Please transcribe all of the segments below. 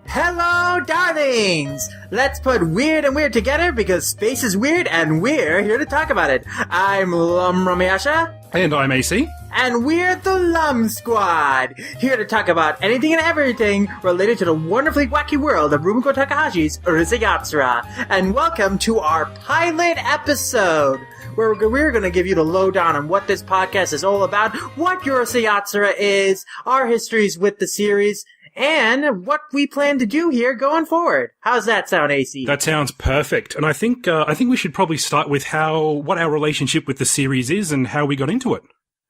Hello, darlings! Let's put weird and weird together because space is weird and we're here to talk about it. I'm LumRanmaYasha. And I'm AC. And we're the LumSquad, here to talk about anything and everything related to the wonderfully wacky world of Rumiko Takahashi's Urusei Yatsura. And welcome to our pilot episode, where we're going to give you the lowdown on what this podcast is all about, what Urusei Yatsura is, our histories with the series, and what we plan to do here going forward. How's that sound, AC? That sounds perfect. And I think we should probably start with what our relationship with the series is and how we got into it.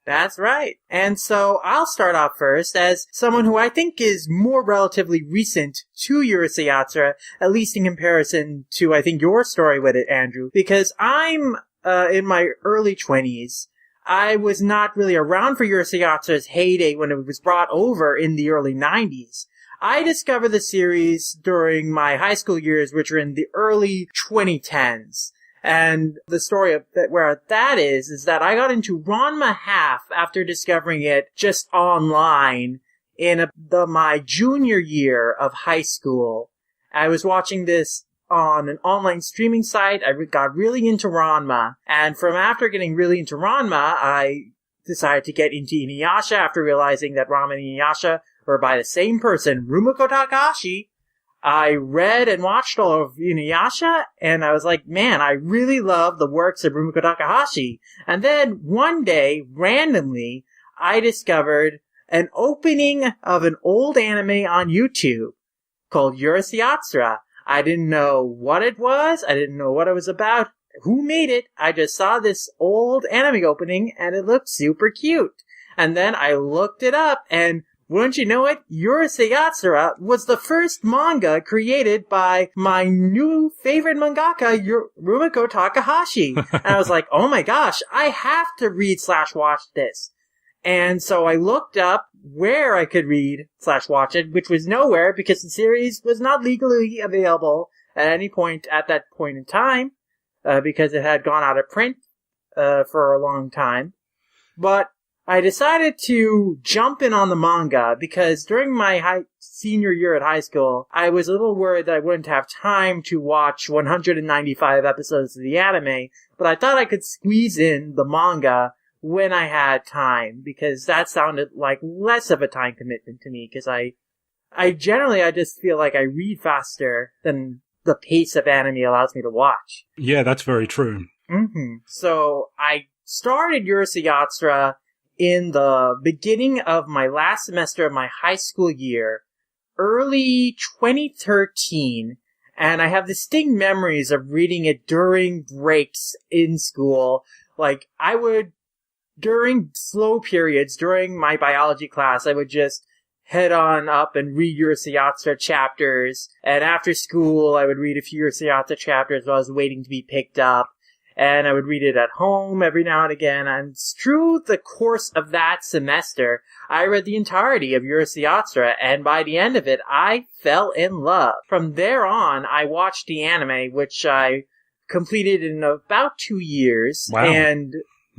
That's right. And so I'll start off first as someone who I think is more relatively recent to Urusei Yatsura, at least in comparison to, I think, your story with it, Andrew, because I'm in my early 20s. I was not really around for Urusei Yatsura's heyday when it was brought over in the early 90s. I discovered the series during my high school years, which were in the early 2010s. And the story of where that is that I got into Ranma half after discovering it just online in my junior year of high school. I was watching this on an online streaming site. I got really into Ranma, and from after getting really into Ranma, I decided to get into Inuyasha after realizing that Ranma and Inuyasha were by the same person, Rumiko Takahashi. I read and watched all of Inuyasha, and I was like, man, I really love the works of Rumiko Takahashi. And then one day, randomly, I discovered an opening of an old anime on YouTube called Urusei Yatsura. I didn't know what it was. I didn't know what it was about. Who made it? I just saw this old anime opening, and it looked super cute. And then I looked it up, and wouldn't you know it, Urusei Yatsura was the first manga created by my new favorite mangaka, Rumiko Takahashi. And I was like, oh my gosh, I have to read/watch this. And so I looked up where I could read/watch it, which was nowhere because the series was not legally available at any point at that point in time, because it had gone out of print for a long time. But I decided to jump in on the manga because during my senior year at high school, I was a little worried that I wouldn't have time to watch 195 episodes of the anime, but I thought I could squeeze in the manga when I had time, because that sounded like less of a time commitment to me, because I just feel like I read faster than the pace of anime allows me to watch. Yeah, that's very true. Mm-hmm. So I started Urusei Yatsura in the beginning of my last semester of my high school year, early 2013, and I have distinct memories of reading it during breaks in school. Like, during slow periods, during my biology class, I would just head on up and read Urusei Yatsura chapters. And after school, I would read a few Urusei Yatsura chapters while I was waiting to be picked up. And I would read it at home every now and again. And through the course of that semester, I read the entirety of Urusei Yatsura. And by the end of it, I fell in love. From there on, I watched the anime, which I completed in about 2 years. Wow. And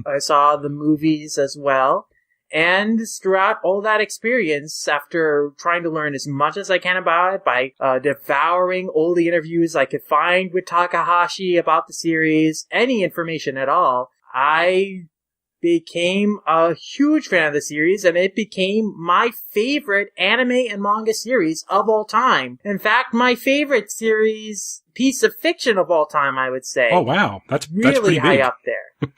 I saw the movies as well. And throughout all that experience, after trying to learn as much as I can about it by devouring all the interviews I could find with Takahashi about the series, any information at all, I became a huge fan of the series, and it became my favorite anime and manga series of all time. In fact, my favorite series piece of fiction of all time, I would say. Oh, wow. That's really pretty high big. up there.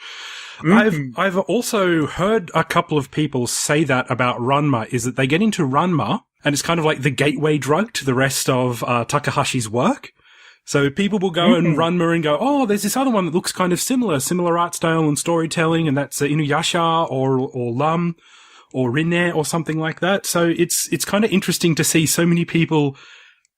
I've also heard a couple of people say that about Ranma, is that they get into Ranma, and it's kind of like the gateway drug to the rest of Takahashi's work. So people will go and Ranma and go, oh, there's this other one that looks kind of similar art style and storytelling, and that's Inuyasha or Lum or Rinne or something like that. So it's kind of interesting to see so many people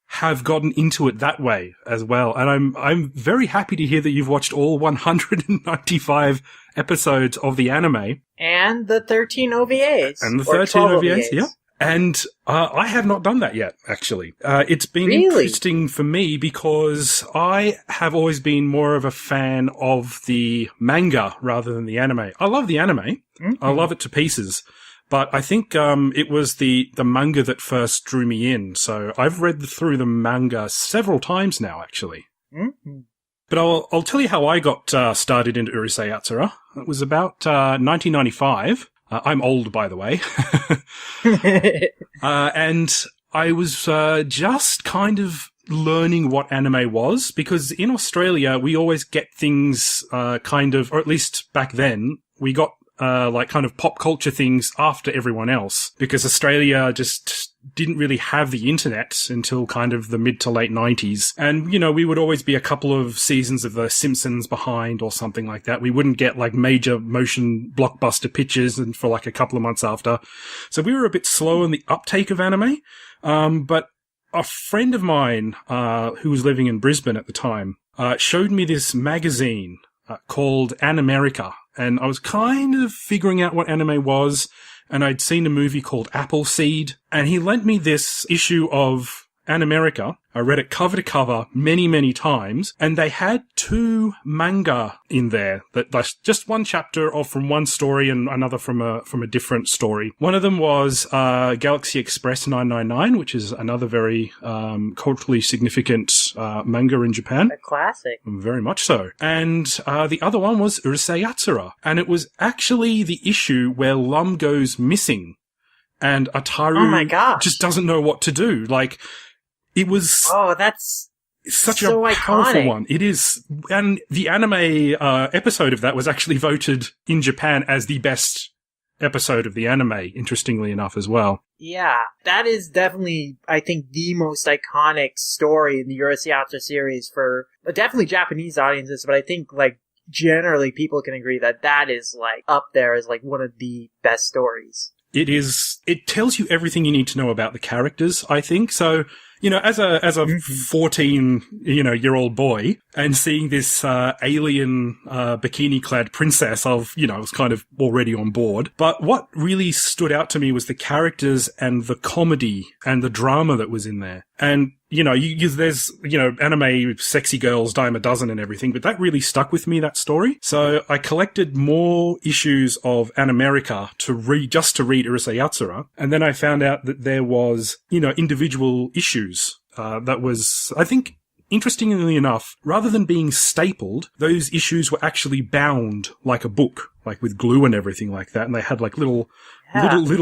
have gotten into it that way as well. And I'm very happy to hear that you've watched all 195 episodes of the anime. And the 13 OVAs. And the 13 OVAs, yeah. And I have not done that yet, actually. It's been interesting for me because I have always been more of a fan of the manga rather than the anime. I love the anime. Mm-hmm. I love it to pieces. But I think it was the manga that first drew me in. So I've read through the manga several times now, actually. Mm-hmm. But I'll tell you how I got started into Urusei Yatsura. It was about 1995. I'm old, by the way. And I was just kind of learning what anime was, because in Australia, we always get things or at least back then, we got kind of pop culture things after everyone else, because Australia just didn't really have the internet until kind of the mid to late 90s. And, we would always be a couple of seasons of The Simpsons behind or something like that. We wouldn't get like major motion blockbuster pictures and for like a couple of months after. So we were a bit slow in the uptake of anime. But a friend of mine, who was living in Brisbane at the time, showed me this magazine called Animerica. And I was kind of figuring out what anime was, and I'd seen a movie called Appleseed, and he lent me this issue of Animerica. I read it cover to cover many, many times, and they had 2 manga in there that's just one chapter or from one story and another from a different story. One of them was Galaxy Express 999, which is another very culturally significant manga in Japan. A classic. Very much so. And the other one was Urusei Yatsura, and it was actually the issue where Lum goes missing, and Ataru just doesn't know what to do. Like, it was... Oh, that's such so a powerful iconic. one. It is. And the anime episode of that was actually voted in Japan as the best episode of the anime, interestingly enough, as well. Yeah, that is definitely, I think, the most iconic story in the Urusei Yatsura series for definitely Japanese audiences, but I think, like, generally people can agree that is, like, up there as, like, one of the best stories. It is. It tells you everything you need to know about the characters, I think. So, as a 14-year-old boy, and seeing this alien bikini-clad princess, I was kind of already on board. But what really stood out to me was the characters and the comedy and the drama that was in there. And there's anime sexy girls dime a dozen and everything, but that really stuck with me, that story. So I collected more issues of Animerica to read Urusei Yatsura, and then I found out that there was, individual issues. That was, I think, interestingly enough, rather than being stapled, those issues were actually bound like a book, like with glue and everything like that, and they had like little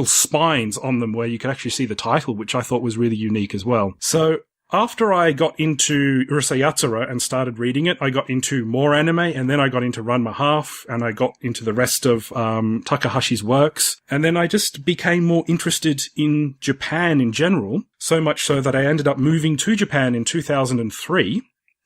spines on them where you could actually see the title, which I thought was really unique as well. So after I got into Urusei Yatsura and started reading it, I got into more anime, and then I got into Ranma Half, and I got into the rest of Takahashi's works. And then I just became more interested in Japan in general, so much so that I ended up moving to Japan in 2003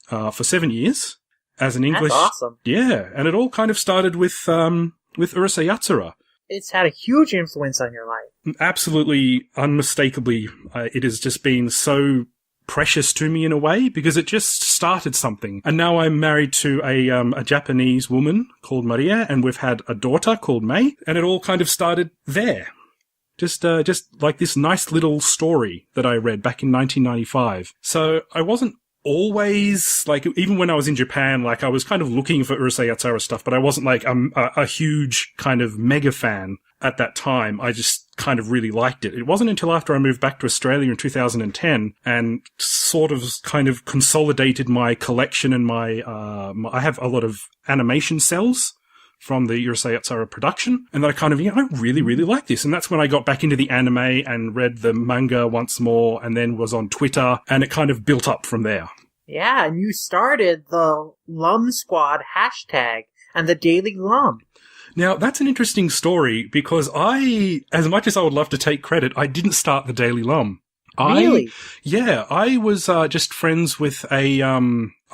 for 7 years as an English. That's awesome. Yeah, and it all kind of started with Urusei Yatsura. It's had a huge influence on your life. Absolutely, unmistakably, it has just been so precious to me in a way, because it just started something. And now I'm married to a Japanese woman called Maria, and we've had a daughter called May, and it all kind of started there. Just like this nice little story that I read back in 1995. So I wasn't always, like, even when I was in Japan, like, I was kind of looking for Urusei Yatsura stuff, but I wasn't like a huge kind of mega fan at that time. I just kind of really liked it. It wasn't until after I moved back to Australia in 2010 and sort of kind of consolidated my collection and I have a lot of animation cells from the Urusei Yatsura production, and that I kind of, I really, really like this. And that's when I got back into the anime and read the manga once more, and then was on Twitter, and it kind of built up from there. Yeah, and you started the LumSquad hashtag and the Daily Lum. Now, that's an interesting story, because as much as I would love to take credit, I didn't start the Daily Lum. Really? I was just friends with a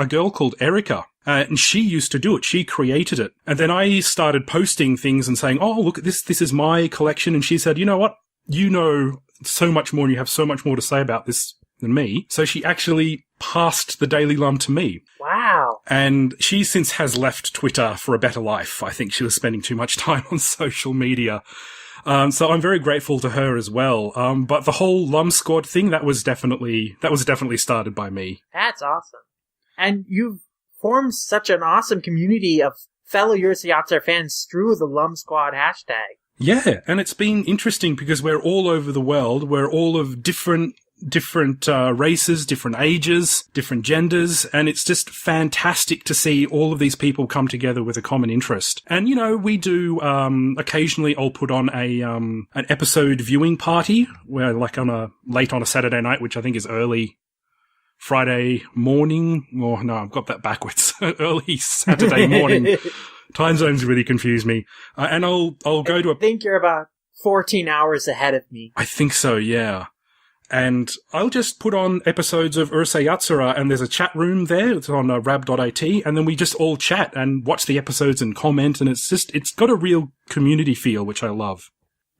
girl called Erica. And she used to do it. She created it. And then I started posting things and saying, oh, look at this. This is my collection. And she said, you know what? You know so much more and you have so much more to say about this than me. So she actually passed the Daily Lum to me. Wow. And she since has left Twitter for a better life. I think she was spending too much time on social media. So I'm very grateful to her as well. But the whole LumSquad thing, that was definitely started by me. That's awesome. And you've formed such an awesome community of fellow Urusei Yatsura fans through the LumSquad hashtag. Yeah, and it's been interesting because we're all over the world. We're all of different races, different ages, different genders, and it's just fantastic to see all of these people come together with a common interest. And, you know, we do, occasionally I'll put on an episode viewing party where, like, late on a Saturday night, which I think is early Friday morning. Oh, no, I've got that backwards. Early Saturday morning. Time zones really confuse me. And I'll go to I think you're about 14 hours ahead of me. I think so, yeah. And I'll just put on episodes of Urusei Yatsura, and there's a chat room there. It's on rab.it, and then we just all chat and watch the episodes and comment, and it's got a real community feel, which I love.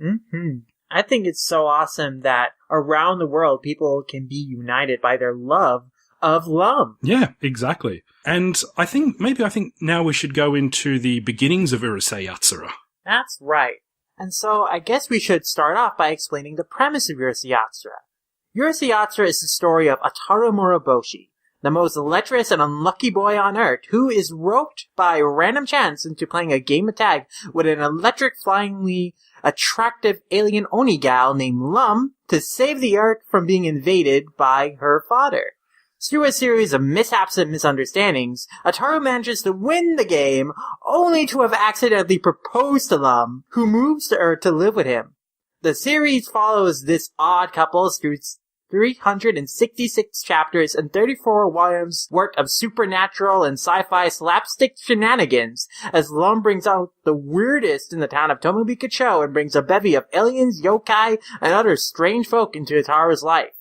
Mm-hmm. I think it's so awesome that around the world, people can be united by their love of Lum. Yeah, exactly. And I think now we should go into the beginnings of Urusei Yatsura. That's right. And so I guess we should start off by explaining the premise of Urusei Yatsura. Urusei Yatsura is the story of Ataru Moroboshi, the most lecherous and unlucky boy on Earth, who is roped by random chance into playing a game of tag with an electric-flyingly attractive alien Oni gal named Lum to save the Earth from being invaded by her father. Through a series of mishaps and misunderstandings, Ataru manages to win the game, only to have accidentally proposed to Lum, who moves to Earth to live with him. The series follows this odd couple through 366 chapters and 34 volumes worth of supernatural and sci-fi slapstick shenanigans, as Lum brings out the weirdest in the town of Tomobikacho and brings a bevy of aliens, yokai, and other strange folk into Ataru's life.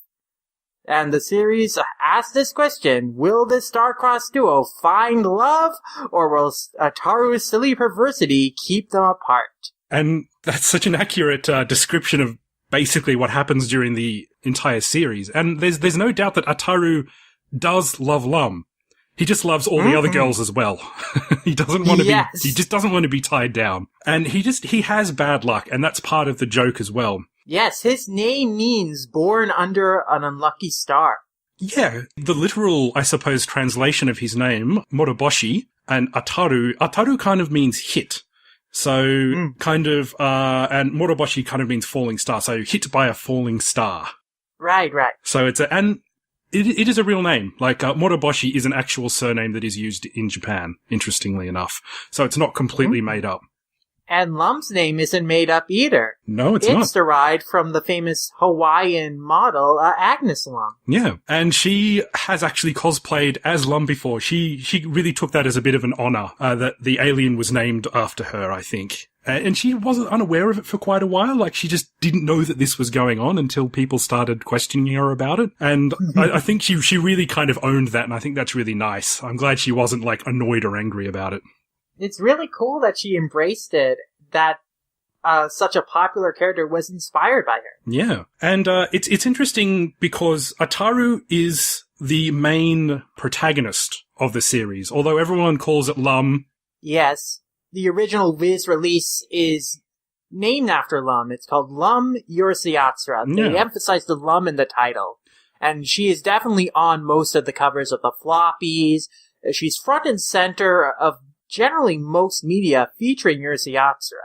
And the series asks this question: will this star-crossed duo find love, or will Ataru's silly perversity keep them apart? And that's such an accurate description of basically what happens during the entire series. And there's no doubt that Ataru does love Lum. He just loves all the other girls as well. He doesn't want to he just doesn't want to be tied down. And he has bad luck, and that's part of the joke as well. Yes, his name means born under an unlucky star. Yeah, the literal, I suppose, translation of his name, Moroboshi, and Ataru kind of means hit. So, kind of, and Moroboshi kind of means falling star, so hit by a falling star. Right. So it is a real name. Like, Moroboshi is an actual surname that is used in Japan, interestingly enough. So it's not completely made up. And Lum's name isn't made up either. No, it's not. It's derived from the famous Hawaiian model, Agnes Lum. Yeah, and she has actually cosplayed as Lum before. She really took that as a bit of an honor, that the alien was named after her, I think. And she wasn't unaware of it for quite a while. Like, she just didn't know that this was going on until people started questioning her about it. And I think she really kind of owned that, and I think that's really nice. I'm glad she wasn't, like, annoyed or angry about it. It's really cool that she embraced it, that such a popular character was inspired by her. Yeah. And it's interesting because Ataru is the main protagonist of the series, although everyone calls it Lum. Yes. The original Viz release is named after Lum. It's called Lum Urusei Yatsura. They emphasize the Lum in the title. And she is definitely on most of the covers of the floppies. She's front and center of generally most media featuring Urusei Yatsura.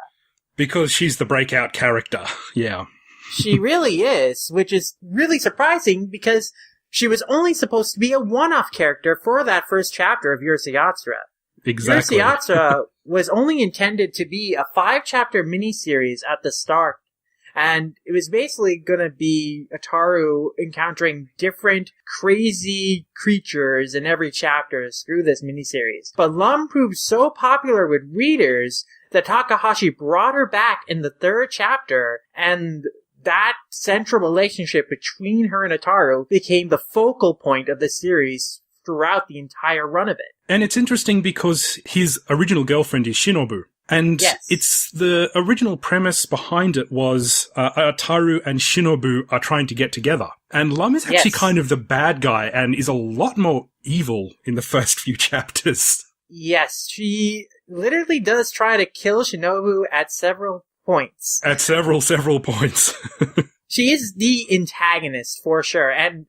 Because she's the breakout character, yeah. She really is, which is really surprising because she was only supposed to be a one-off character for that first chapter of Urusei Yatsura. Exactly. Urusei Yatsura was only intended to be a 5-chapter miniseries at the start. And it was basically going to be Ataru encountering different crazy creatures in every chapter through this miniseries. But Lum proved so popular with readers that Takahashi brought her back in the 3rd chapter, and that central relationship between her and Ataru became the focal point of the series throughout the entire run of it. And it's interesting because his original girlfriend is Shinobu. And it's the original premise behind it was Ataru and Shinobu are trying to get together. And Lum is actually kind of the bad guy and is a lot more evil in the first few chapters. Yes, she literally does try to kill Shinobu at several points. At several points. She is the antagonist, for sure. And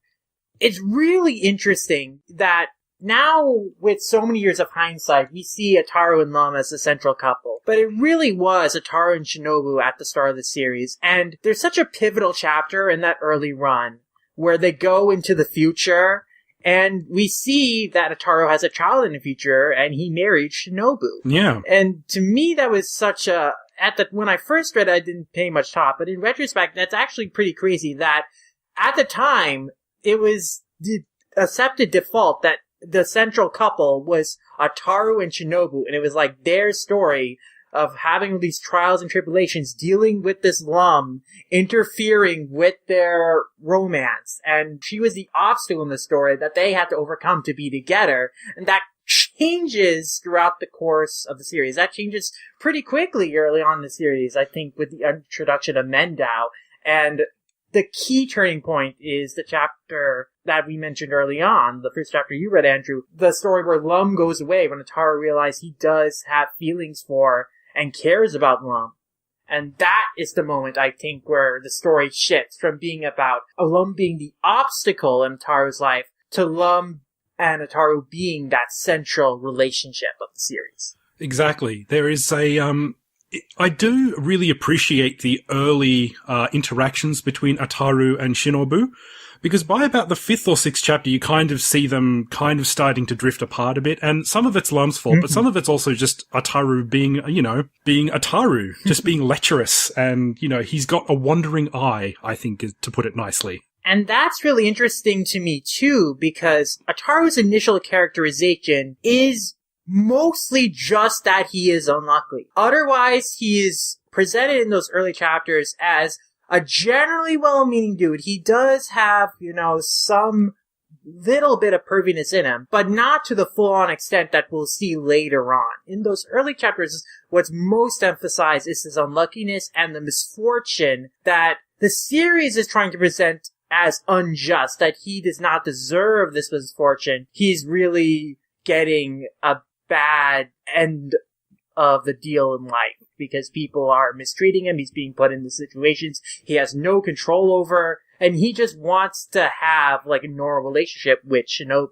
it's really interesting that now, with so many years of hindsight, we see Ataru and Lum as the central couple. But it really was Ataru and Shinobu at the start of the series. And there's such a pivotal chapter in that early run where they go into the future, and we see that Ataru has a child in the future, and he married Shinobu. Yeah. And to me, that was such a... when I first read it, I didn't pay much thought, but in retrospect, that's actually pretty crazy that at the time, it was the accepted default that the central couple was Ataru and Shinobu, and it was like their story of having these trials and tribulations, dealing with this Lum, interfering with their romance, and she was the obstacle in the story that they had to overcome to be together, and that changes throughout the course of the series. That changes pretty quickly early on in the series, I think, with the introduction of Mendou, and the key turning point is the chapter that we mentioned early on, the first chapter you read, Andrew, the story where Lum goes away when Ataru realizes he does have feelings for and cares about Lum. And that is the moment, I think, where the story shifts from being about Lum being the obstacle in Ataru's life to Lum and Ataru being that central relationship of the series. Exactly. There is I do really appreciate the early interactions between Ataru and Shinobu, because by about the 5th or 6th chapter, you kind of see them kind of starting to drift apart a bit, and some of it's Lum's fault, but some of it's also just Ataru being Ataru, just being lecherous, and, he's got a wandering eye, I think, to put it nicely. And that's really interesting to me, too, because Ataru's initial characterization is mostly just that he is unlucky. Otherwise, he is presented in those early chapters as a generally well-meaning dude. He does have, some little bit of perviness in him, but not to the full-on extent that we'll see later on. In those early chapters, what's most emphasized is his unluckiness and the misfortune that the series is trying to present as unjust, that he does not deserve this misfortune. He's really getting a bad end of the deal in life because people are mistreating him. He's being put into situations he has no control over, and he just wants to have like a normal relationship with Shinobu.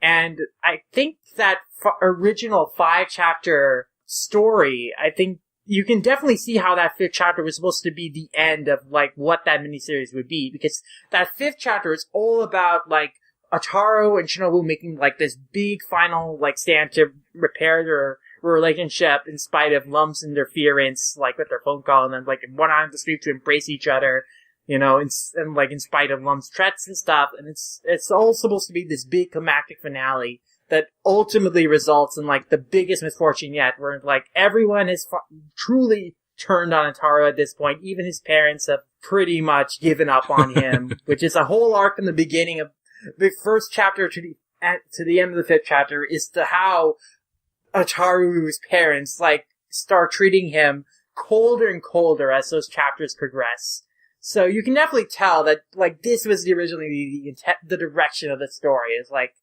And I think that original 5-chapter story, I think you can definitely see how that 5th chapter was supposed to be the end of like what that miniseries would be, because that 5th chapter is all about like Ataru and Shinobu making like this big final like stand to repair their relationship in spite of Lum's interference, like with their phone call, and then like went on the street to embrace each other, and like in spite of Lum's threats and stuff. And it's all supposed to be this big climactic finale that ultimately results in like the biggest misfortune yet, where like everyone has truly turned on Ataru at this point. Even his parents have pretty much given up on him, which is a whole arc in the beginning of the first chapter to the end of the 5th chapter, is to how Ataru's parents like start treating him colder and colder as those chapters progress. So you can definitely tell that like this was originally the direction of the story. Is like,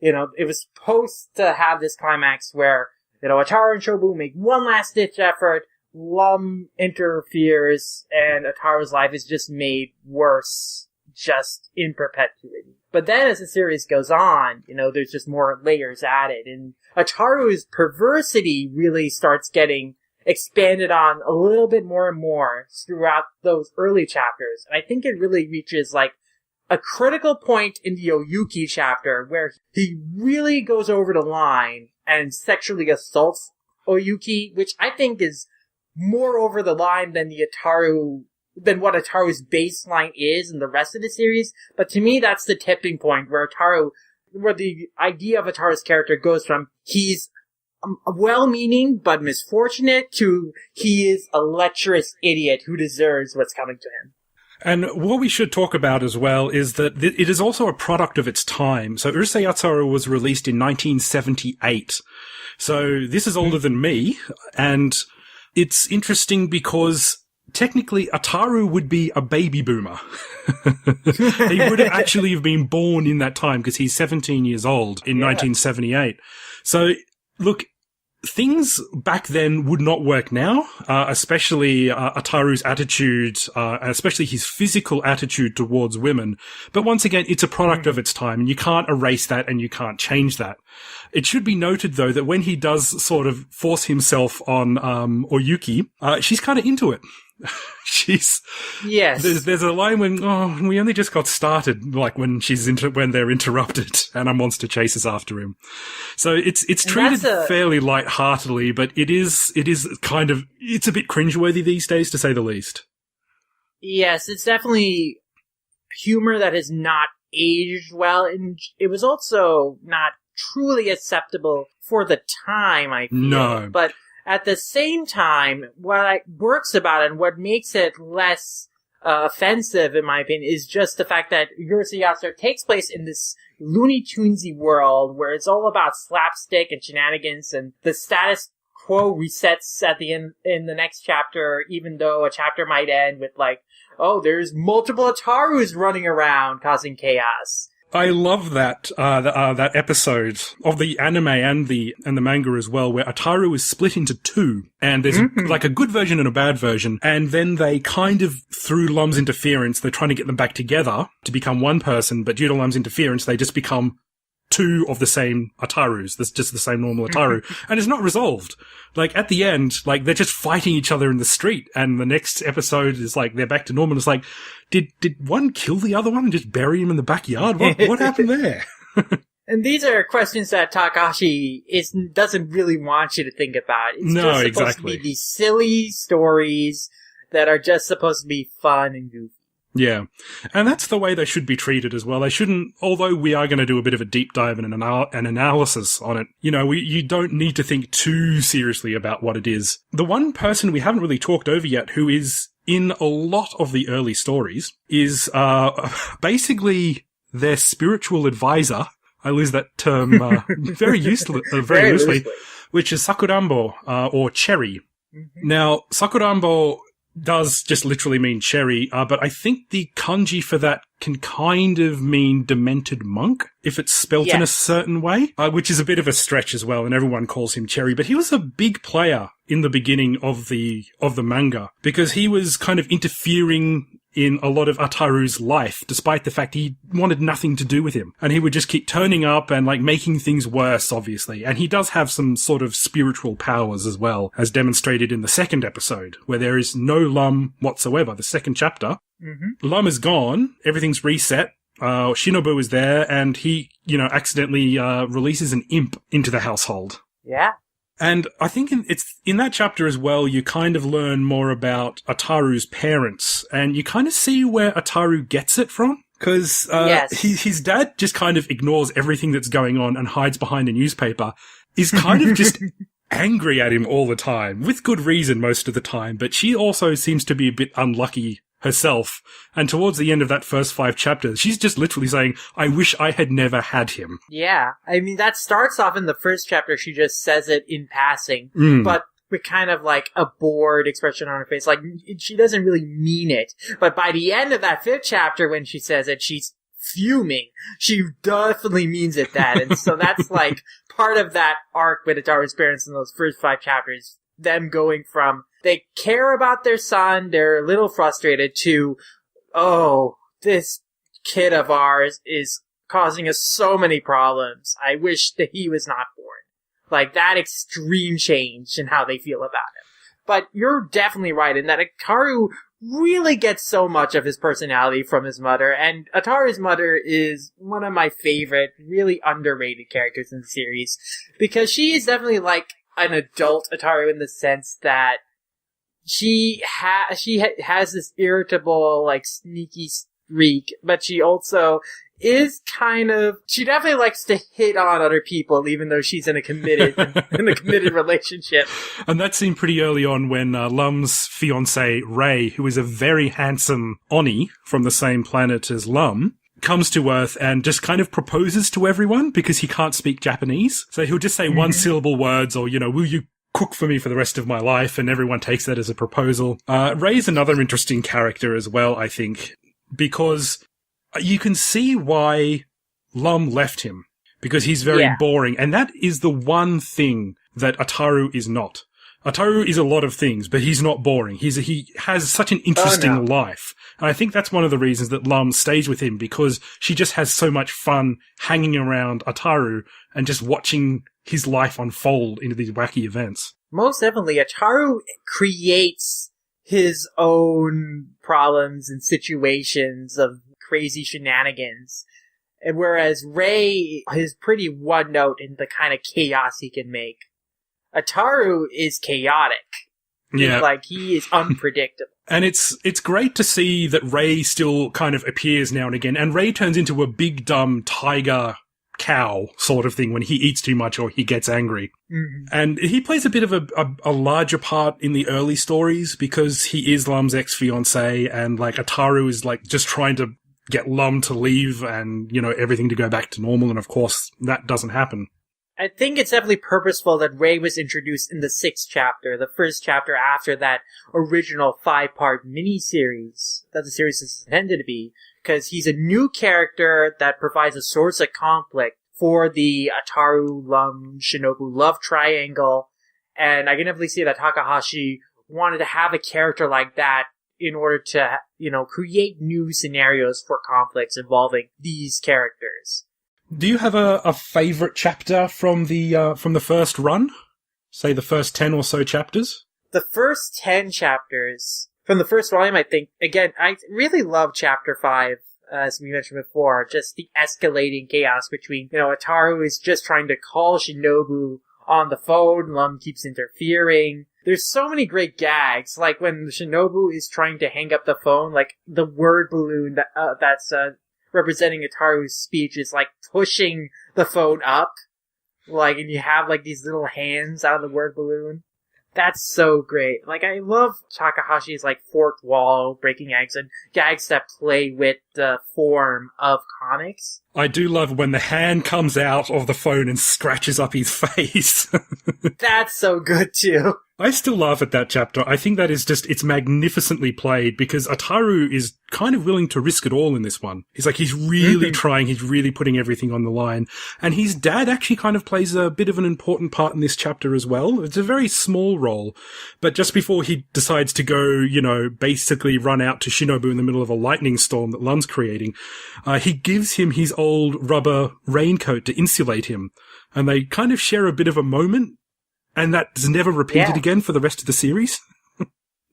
it was supposed to have this climax where, Ataru and Shinobu make one last ditch effort, Lum interferes, and Ataru's life is just made worse, just in perpetuity. But then as the series goes on, there's just more layers added, and Ataru's perversity really starts getting expanded on a little bit more and more throughout those early chapters. And I think it really reaches like a critical point in the Oyuki chapter where he really goes over the line and sexually assaults Oyuki, which I think is more over the line than what Ataru's baseline is in the rest of the series. But to me, that's the tipping point where the idea of Ataru's character goes from he's well-meaning but misfortunate to he is a lecherous idiot who deserves what's coming to him. And what we should talk about as well is that it is also a product of its time. So Urusei Yatsura was released in 1978. So this is older than me, and it's interesting because technically Ataru would be a baby boomer. He would actually have been born in that time because he's 17 years old in 1978. So look, things back then would not work now, especially Ataru's attitude, especially his physical attitude towards women. But once again, it's a product of its time, and you can't erase that and you can't change that. It should be noted, though, that when he does sort of force himself on Oyuki, she's kind of into it. Yes. There's a line when we only just got started, like when when they're interrupted and a monster chases after him. So it's treated fairly lightheartedly, but it is kind of, it's a bit cringeworthy these days, to say the least. Yes, it's definitely humor that has not aged well, and it was also not truly acceptable for the time, I feel. No. But at the same time, what works about it and what makes it less offensive, in my opinion, is just the fact that Urusei Yatsura takes place in this Looney Tunesy world where it's all about slapstick and shenanigans, and the status quo resets at the end in the next chapter, even though a chapter might end with like, oh, there's multiple Atarus running around causing chaos. I love that that episode of the anime and the manga as well, where Ataru is split into two, and there's like a good version and a bad version, and then they kind of, through Lum's interference, they're trying to get them back together to become one person, but due to Lum's interference, they just become two of the same Atarus. That's just the same normal Ataru. And it's not resolved. Like, at the end, like, they're just fighting each other in the street, and the next episode is like, they're back to normal. It's like, did one kill the other one and just bury him in the backyard? What happened there? And these are questions that Takahashi doesn't really want you to think about. It's just supposed to be these silly stories that are just supposed to be fun and goofy. Yeah. And that's the way they should be treated as well. They shouldn't, although we are going to do a bit of a deep dive and an analysis on it, you don't need to think too seriously about what it is. The one person we haven't really talked over yet who is in a lot of the early stories is basically their spiritual advisor. I use that term very loosely, which is Sakurambo, or Cherry. Now, Sakurambo does just literally mean cherry, but I think the kanji for that can kind of mean demented monk, if it's spelt in a certain way, which is a bit of a stretch as well, and everyone calls him Cherry. But he was a big player in the beginning of the manga, because he was kind of interfering in a lot of Ataru's life, despite the fact he wanted nothing to do with him. And he would just keep turning up and, like, making things worse, obviously. And he does have some sort of spiritual powers as well, as demonstrated in the second episode, where there is no Lum whatsoever, the second chapter. Lum is gone, everything's reset, Shinobu is there, and he, accidentally releases an imp into the household. Yeah. And I think it's in that chapter as well, you kind of learn more about Ataru's parents, and you kind of see where Ataru gets it from. Because his dad just kind of ignores everything that's going on and hides behind a newspaper, is kind of just angry at him all the time, with good reason most of the time, but she also seems to be a bit unlucky herself. And towards the end of that first 5 chapters, she's just literally saying, I wish I had never had him. Yeah. I mean, that starts off in the first chapter. She just says it in passing, but with kind of like a bored expression on her face. Like, she doesn't really mean it. But by the end of that 5th chapter, when she says it, she's fuming. She definitely means it that. And so that's like part of that arc with Ataru's parents in those first 5 chapters. Them going from, they care about their son, they're a little frustrated, to, oh, this kid of ours is causing us so many problems. I wish that he was not born. Like, that extreme change in how they feel about him. But you're definitely right in that Ataru really gets so much of his personality from his mother, and Ataru's mother is one of my favorite, really underrated characters in the series, because she is definitely like an adult Ataru in the sense that she has this irritable, like, sneaky streak, but she also is she definitely likes to hit on other people, even though she's in a committed relationship. And that seemed pretty early on when Lum's fiancé, Ray, who is a very handsome Oni from the same planet as Lum, comes to Earth and just kind of proposes to everyone because he can't speak Japanese. So he'll just say one-syllable words, or, will you cook for me for the rest of my life? And everyone takes that as a proposal. Ray's another interesting character as well, I think, because you can see why Lum left him, because he's very boring. And that is the one thing that Ataru is not. Ataru is a lot of things, but he's not boring. He has such an interesting life. And I think that's one of the reasons that Lum stays with him, because she just has so much fun hanging around Ataru and just watching his life unfold into these wacky events. Most definitely, Ataru creates his own problems and situations of crazy shenanigans. And whereas Ray is pretty one note in the kind of chaos he can make. Ataru is chaotic. Yeah. Like, he is unpredictable. And it's great to see that Ray still kind of appears now and again, and Ray turns into a big dumb tiger cow sort of thing when he eats too much or he gets angry. Mm-hmm. And he plays a bit of a larger part in the early stories because he is Lum's ex-fiancé, and like Ataru is like just trying to get Lum to leave and, you know, everything to go back to normal, and of course that doesn't happen. I think it's definitely purposeful that Ray was introduced in the 6th chapter, the first chapter after that original 5-part miniseries that the series is intended to be, because he's a new character that provides a source of conflict for the Ataru, Lum, Shinobu love triangle, and I can definitely see that Takahashi wanted to have a character like that in order to, you know, create new scenarios for conflicts involving these characters. Do you have a favorite chapter from the first run? Say the first 10 or so chapters? The first 10 chapters from the first volume, I think, again, I really love chapter 5, as we mentioned before, just the escalating chaos between, you know, Ataru is just trying to call Shinobu on the phone, Lum keeps interfering. There's so many great gags, like when Shinobu is trying to hang up the phone, like the word balloon that's representing Ataru's speech is like pushing the phone up, like, and you have like these little hands out of the word balloon. That's so great. Like, I love Takahashi's like fourth wall breaking gags and gags that play with the form of comics. I do love when the hand comes out of the phone and scratches up his face. That's so good too. I still laugh at that chapter. I think that is just, it's magnificently played because Ataru is kind of willing to risk it all in this one. He's like, he's really trying, he's really putting everything on the line. And his dad actually kind of plays a bit of an important part in this chapter as well. It's a very small role, but just before he decides to go, you know, basically run out to Shinobu in the middle of a lightning storm that Lum's creating, he gives him his old rubber raincoat to insulate him. And they kind of share a bit of a moment. And that's never repeated again for the rest of the series?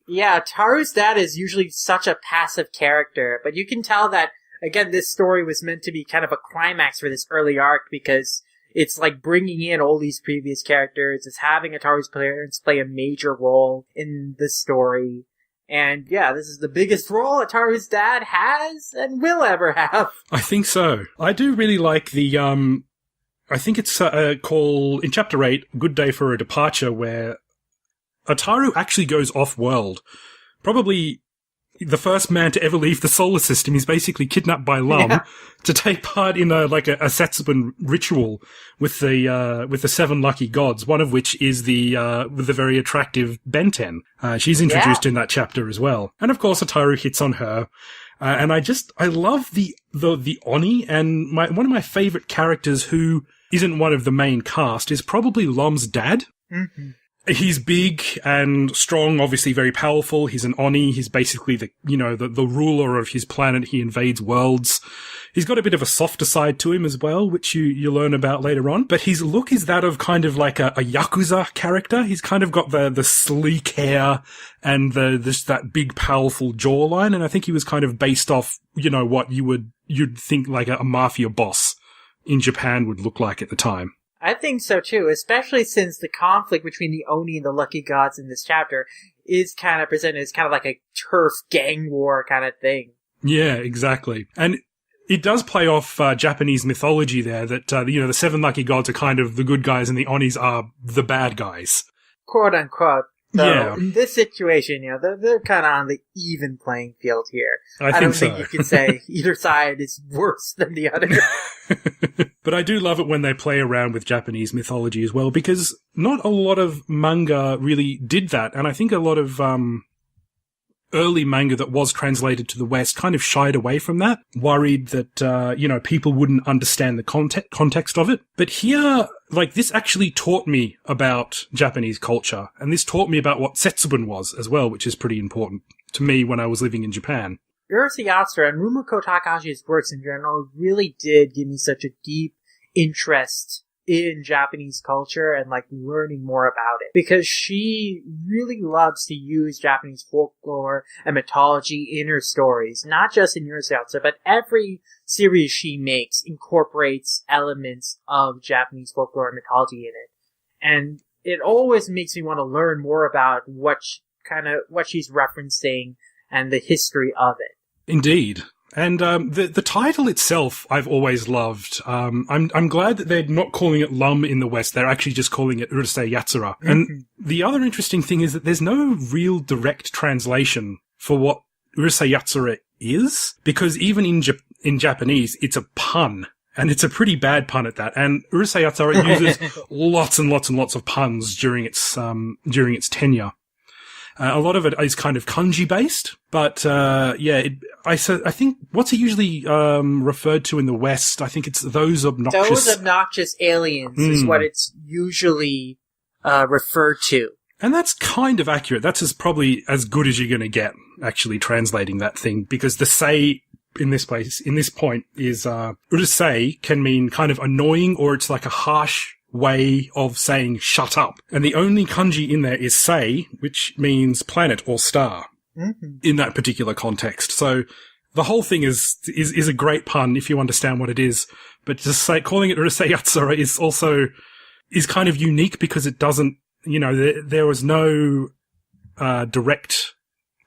Yeah, Taru's dad is usually such a passive character, but you can tell that, again, this story was meant to be kind of a climax for this early arc because it's like bringing in all these previous characters, it's having Ataru's parents play a major role in the story. And yeah, this is the biggest role Ataru's dad has and will ever have. I think so. I do really like the, I think it's called, in Chapter 8, Good Day for a Departure, where Ataru actually goes off-world. Probably the first man to ever leave the solar system. He's basically kidnapped by Lum to take part in a Setsuban ritual with the 7 lucky gods, one of which is with the very attractive Benten. She's introduced in that chapter as well. And of course, Ataru hits on her. And I love the Oni, and one of my favorite characters who isn't one of the main cast is probably Lum's dad. Mm-hmm. He's big and strong, obviously very powerful. He's an Oni. He's basically the ruler of his planet. He invades worlds. He's got a bit of a softer side to him as well, which you learn about later on. But his look is that of kind of like a Yakuza character. He's kind of got the sleek hair and that big powerful jawline. And I think he was kind of based off, you know, what you'd think like a mafia boss in Japan would look like at the time. I think so too, especially since the conflict between the Oni and the Lucky Gods in this chapter is kind of presented as kind of like a turf gang war kind of thing. Yeah, exactly. And it does play off Japanese mythology there that, the 7 lucky gods are kind of the good guys and the Onis are the bad guys. Quote unquote. So yeah. In this situation, they're kind of on the even playing field here. I don't think you can say either side is worse than the other. But I do love it when they play around with Japanese mythology as well, because not a lot of manga really did that. And I think a lot of early manga that was translated to the West kind of shied away from that, worried that, people wouldn't understand the context of it. But here, like, this actually taught me about Japanese culture, and this taught me about what setsubun was as well, which is pretty important to me when I was living in Japan. Urusei Yatsura and Rumiko Takahashi's works in general really did give me such a deep interest in Japanese culture and like learning more about it, because she really loves to use Japanese folklore and mythology in her stories, not just in Urusei Yatsura, but every series she makes incorporates elements of Japanese folklore and mythology in it. And it always makes me want to learn more about what she's referencing and the history of it. Indeed. And the title itself, I've always loved. I'm glad that they're not calling it Lum in the West. They're actually just calling it Urusei Yatsura. Mm-hmm. And the other interesting thing is that there's no real direct translation for what Urusei Yatsura is, because even in Japanese, it's a pun. And it's a pretty bad pun at that. And Urusei Yatsura uses lots and lots and lots of puns during its tenure. A lot of it is kind of kanji based, but I think what's it usually referred to in the West? I think it's those obnoxious aliens is what it's usually referred to. And that's kind of accurate. That's probably as good as you're going to get actually translating that thing, because the sei in this point is urusei can mean kind of annoying, or it's like a harsh way of saying shut up. And the only kanji in there is sei, which means planet or star in that particular context. So the whole thing is a great pun if you understand what it is. But just calling it Urusei Yatsura is kind of unique, because it doesn't, there was no direct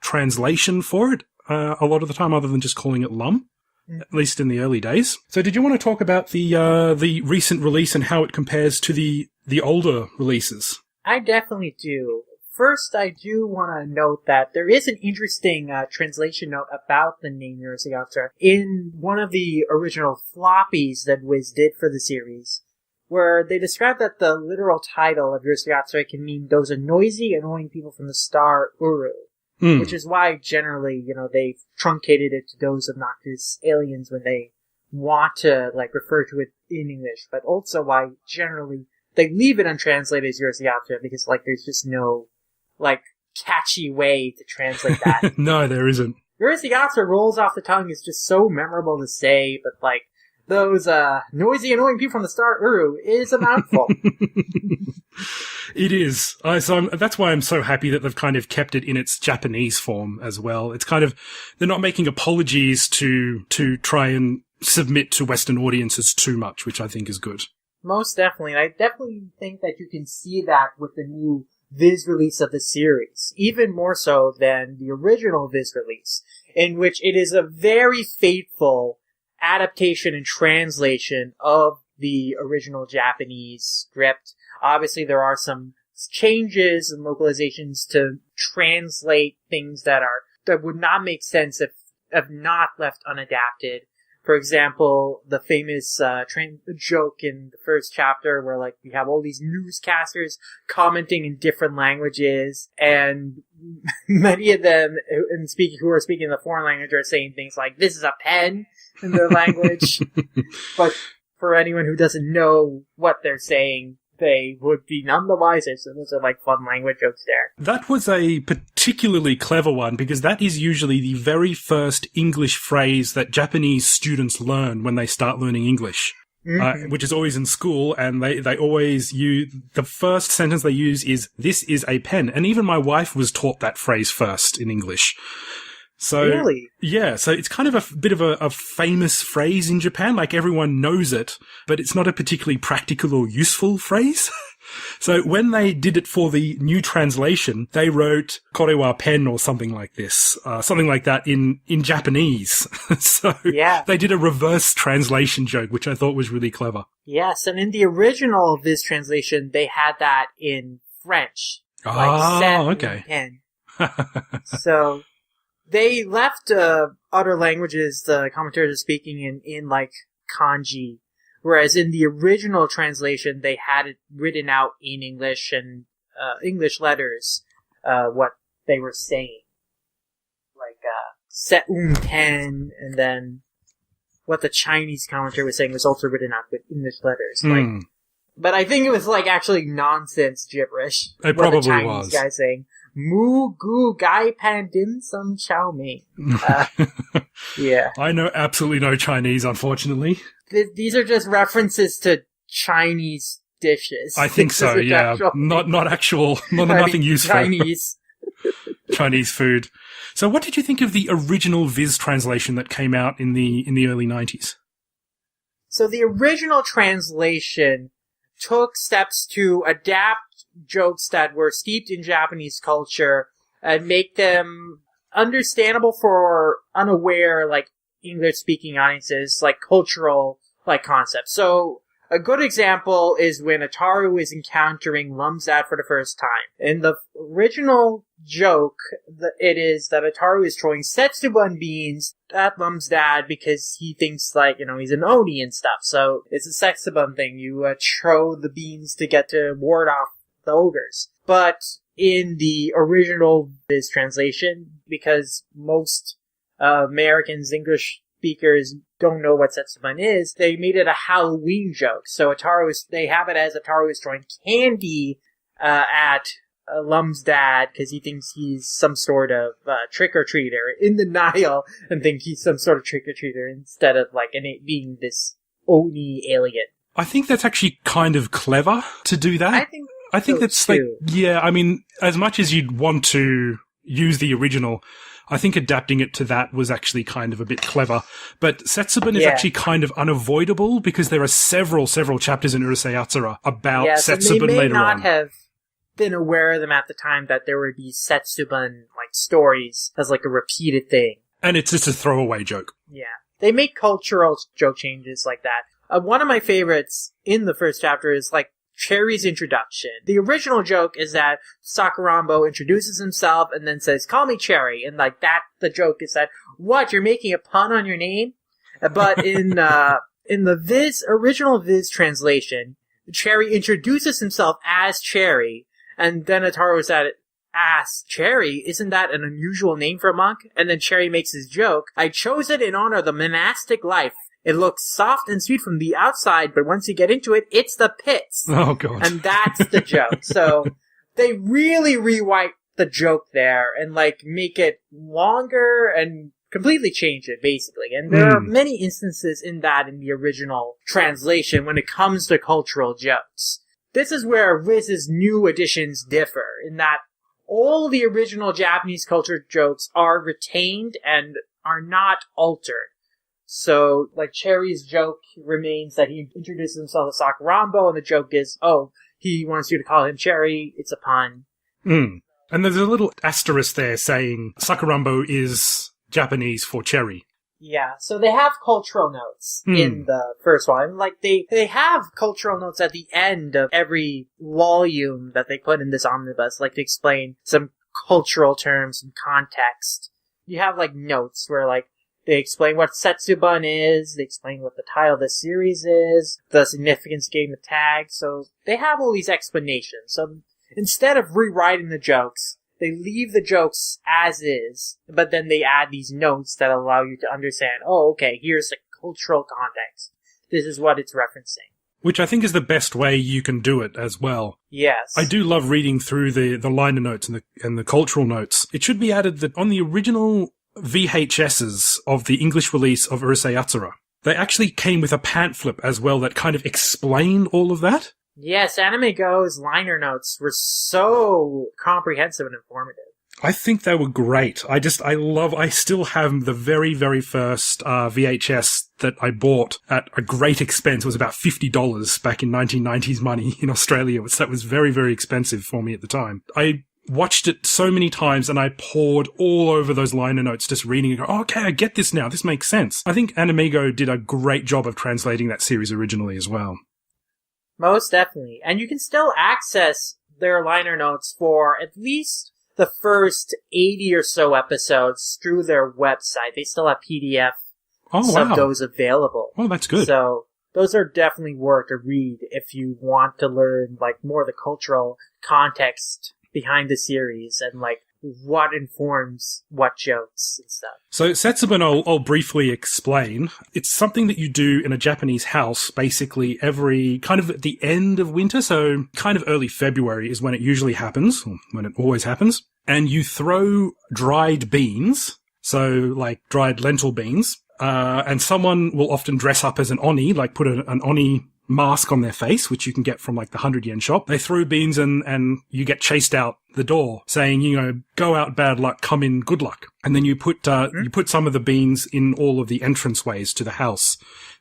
translation for it a lot of the time, other than just calling it Lum. At least in the early days. So did you want to talk about the recent release and how it compares to the older releases? I definitely do. First, I do want to note that there is an interesting translation note about the name Urusei Yatsura in one of the original floppies that Viz did for the series, where they describe that the literal title of Urusei Yatsura can mean those noisy, annoying people from the star Uru. Which is why generally, they've truncated it to those obnoxious aliens when they want to, refer to it in English. But also why generally they leave it untranslated as Urusei Yatsura, because, there's just no, catchy way to translate that. No, there isn't. Urusei Yatsura rolls off the tongue, is just so memorable to say, but, those, noisy, annoying people from the star Uru is a mouthful. It is. That's why I'm so happy that they've kind of kept it in its Japanese form as well. It's kind of, they're not making apologies to try and submit to Western audiences too much, which I think is good. Most definitely. And I definitely think that you can see that with the new Viz release of the series, even more so than the original Viz release, in which it is a very faithful adaptation and translation of the original Japanese script. Obviously, there are some changes and localizations to translate things that would not make sense if not left unadapted. For example, the famous joke in the first chapter where we have all these newscasters commenting in different languages, and many of them who are speaking the foreign language are saying things like, "This is a pen" in their language. But for anyone who doesn't know what they're saying, they would be none the wiser. So those are fun language jokes there. That was a particularly clever one, because that is usually the very first English phrase that Japanese students learn when they start learning English, which is always in school. And they always use, the first sentence they use is, "This is a pen." And even my wife was taught that phrase first in English. So, really? Yeah, so it's kind of a bit of a famous phrase in Japan, everyone knows it, but it's not a particularly practical or useful phrase. So when they did it for the new translation, they wrote "kore wa pen" or something like this, something like that in Japanese. So yeah, they did a reverse translation joke, which I thought was really clever. Yes, and in the original of this translation, they had that in French. Okay. Pen. So they left other languages the commentators are speaking in kanji, whereas in the original translation they had it written out in English and English letters, what they were saying, set ten, and then what the Chinese commentator was saying was also written out with English letters, But I think it was like actually nonsense gibberish. It probably the Chinese was. guy saying, Mu gu gai pan dim sum chow mein. Yeah. I know absolutely no Chinese, unfortunately. These are just references to Chinese dishes. I think so, yeah. Not nothing useful. Chinese food. So what did you think of the original Viz translation that came out in the early 90s? So the original translation took steps to adapt jokes that were steeped in Japanese culture and make them understandable for unaware, like, English-speaking audiences, like, cultural, like, concepts. So, a good example is when Ataru is encountering Lum's dad for the first time. In the original joke, it is that Ataru is throwing Setsubun beans at Lum's dad because he thinks, like, he's an Oni and stuff. So, it's a Setsubun thing. You throw the beans to get to ward off the ogres. But in the original Viz translation, because most Americans, English speakers, don't know what Setsubun is, they made it a Halloween joke. So they have it as Ataru is throwing candy at Lum's dad because he thinks he's some sort of trick-or-treater in denial and think he's some sort of trick-or-treater instead of like being this Oni alien. I think that's actually kind of clever to do that. I think that's too. Like, yeah, I mean, as much as you'd want to use the original, I think adapting it to that was actually kind of a bit clever. But Setsubun is actually kind of unavoidable because there are several chapters in Urusei Yatsura about Setsubun later on. They may not have been aware of them at the time that there would be Setsubun like stories as like a repeated thing. And it's just a throwaway joke. Yeah. They make cultural joke changes like that. One of my favorites in the first chapter is like Cherry's introduction. The original joke is that Sakurambo introduces himself and then says, "Call me Cherry," and like that, the joke is that, "What, you're making a pun on your name?" But in the original Viz translation, Cherry introduces himself as Cherry, and then Ataru asks, "Cherry, isn't that an unusual name for a monk?" And then Cherry makes his joke, "I chose it in honor of the monastic life. It looks soft and sweet from the outside, but once you get into it, it's the pits." Oh, God. And that's the joke. So they really rewrite the joke there and, like, make it longer and completely change it, basically. And there are many instances in that in the original translation when it comes to cultural jokes. This is where Viz's new editions differ, in that all the original Japanese culture jokes are retained and are not altered. So, like, Cherry's joke remains that he introduces himself as Sakurambo, and the joke is, oh, he wants you to call him Cherry, it's a pun. And there's a little asterisk there saying Sakurambo is Japanese for cherry. Yeah, so they have cultural notes in the first one. Like, they have cultural notes at the end of every volume that they put in this omnibus, like, to explain some cultural terms and context. You have, like, notes where, like, they explain what Setsubun is, they explain what the title of the series is, the significance game of tag, so they have all these explanations. So instead of rewriting the jokes, they leave the jokes as is, but then they add these notes that allow you to understand, oh, okay, here's the cultural context. This is what it's referencing. Which I think is the best way you can do it as well. Yes. I do love reading through the liner notes and the cultural notes. It should be added that on the original VHSs of the English release of Urusei Yatsura, they actually came with a pamphlet as well that kind of explained all of that. Yes, Anime Go's liner notes were so comprehensive and informative. I think they were great. I still have the very, very first VHS that I bought at a great expense. It was about $50 back in 1990s money in Australia. That was very, very expensive for me at the time. I watched it so many times and I poured all over those liner notes just reading it. Oh, okay, I get this now. This makes sense. I think Anime Go did a great job of translating that series originally as well. Most definitely. And you can still access their liner notes for at least the first 80 or so episodes through their website. They still have PDF of those available. Oh, that's good. So those are definitely worth a read if you want to learn like more of the cultural context behind the series and like what informs what jokes and stuff. So Setsubun, I'll briefly explain. It's something that you do in a Japanese house, basically every kind of at the end of winter. So kind of early February is when it usually happens, or when it always happens. And you throw dried beans, so like dried lentil beans, and someone will often dress up as an oni, like put an oni mask on their face, which you can get from like the 100 yen shop. They throw beans and you get chased out the door saying, go out bad luck, come in good luck. And then you put some of the beans in all of the entranceways to the house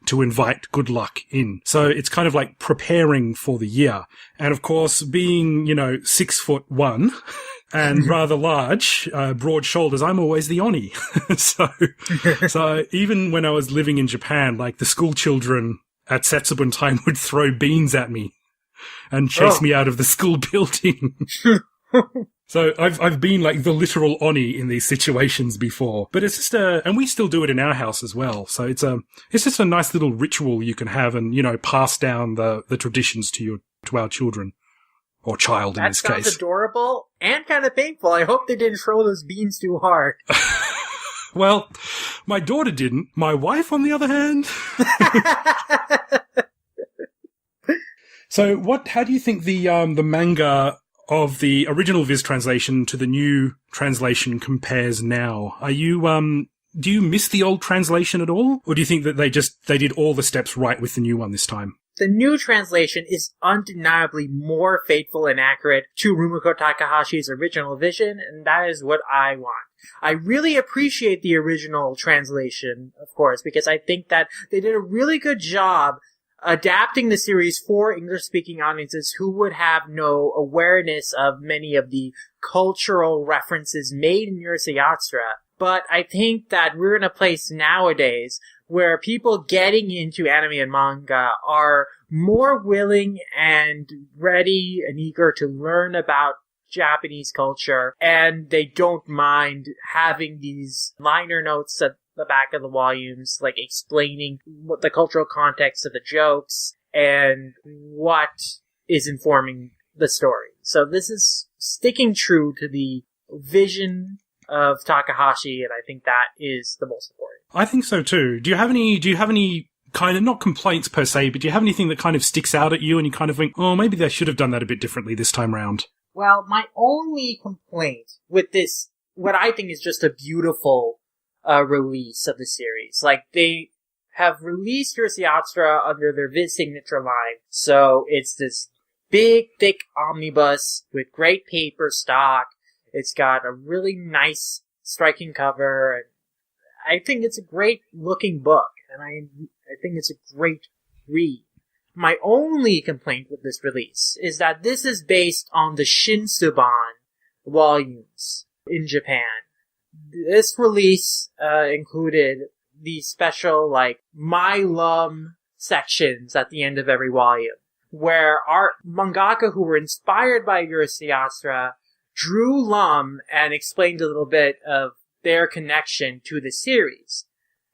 to invite good luck in. So it's kind of like preparing for the year. And of course, being, 6'1" and rather large, broad shoulders, I'm always the oni. So even when I was living in Japan, like the school children at Setsubun time would throw beans at me and chase me out of the school building. So I've been like the literal oni in these situations before, but it's just and we still do it in our house as well. So it's just a nice little ritual you can have and, pass down the traditions to our children or child in this case. That sounds adorable and kind of painful. I hope they didn't throw those beans too hard. Well, my daughter didn't. My wife, on the other hand. So how do you think the manga of the original Viz translation to the new translation compares now? Are you, do you miss the old translation at all? Or do you think that they did all the steps right with the new one this time? The new translation is undeniably more faithful and accurate to Rumiko Takahashi's original vision, and that is what I want. I really appreciate the original translation, of course, because I think that they did a really good job adapting the series for English-speaking audiences who would have no awareness of many of the cultural references made in Urusei Yatsura. But I think that we're in a place nowadays where people getting into anime and manga are more willing and ready and eager to learn about Japanese culture, and they don't mind having these liner notes at the back of the volumes, like explaining what the cultural context of the jokes and what is informing the story. So this is sticking true to the vision of Takahashi, and I think that is the most important. I think so too. Do you have any kind of, not complaints per se, but do you have anything that kind of sticks out at you and you kind of think, oh, maybe they should have done that a bit differently this time round? Well, my only complaint with this, what I think is just a beautiful release of the series, like they have released Urusei Yatsura under their Viz signature line, so it's this big, thick omnibus with great paper stock. It's got a really nice, striking cover, and I think it's a great looking book, and I think it's a great read. My only complaint with this release is that this is based on the Shinsuban volumes in Japan. This release included these special, like, My Lum sections at the end of every volume, where our mangaka who were inspired by Urusei Yatsura drew Lum and explained a little bit of their connection to the series.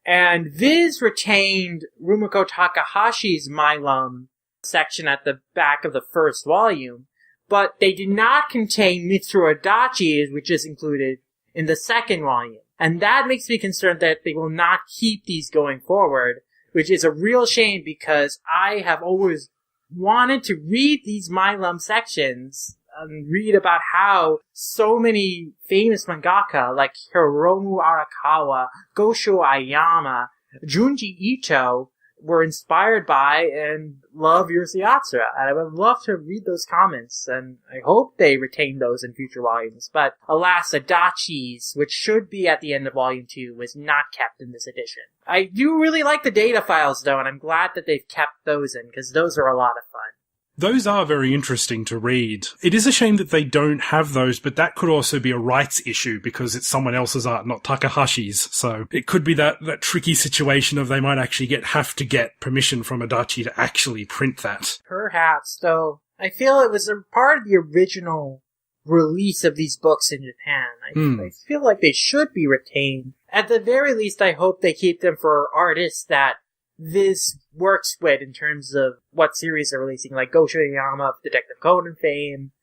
And Viz retained Rumiko Takahashi's My Lum section at the back of the first volume, but they did not contain Mitsuru Adachi, which is included in the second volume. And that makes me concerned that they will not keep these going forward, which is a real shame because I have always wanted to read these My Lum sections and read about how so many famous mangaka like Hiromu Arakawa, Gosho Aoyama, Junji Ito were inspired by and love Urusei Yatsura. And I would love to read those comments, and I hope they retain those in future volumes. But alas, Adachi's, which should be at the end of Volume 2, was not kept in this edition. I do really like the data files, though, and I'm glad that they've kept those in, because those are a lot of fun. Those are very interesting to read. It is a shame that they don't have those, but that could also be a rights issue because it's someone else's art, not Takahashi's. So it could be that tricky situation of they might actually have to get permission from Adachi to actually print that. Perhaps, though. I feel it was a part of the original release of these books in Japan. I feel like they should be retained. At the very least, I hope they keep them for artists that Viz works with in terms of what series they're releasing, like Gosho Aoyama of Detective Conan fame,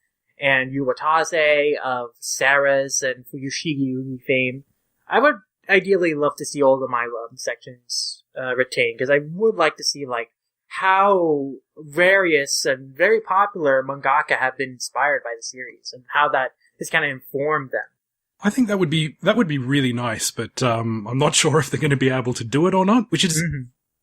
and Yuwatase of Sarah's and Fuyushigi Yugi fame. I would ideally love to see all the My Lum sections retained, because I would like to see like how various and very popular mangaka have been inspired by the series and how that has kind of informed them. I think that would be really nice, but I'm not sure if they're going to be able to do it or not, which is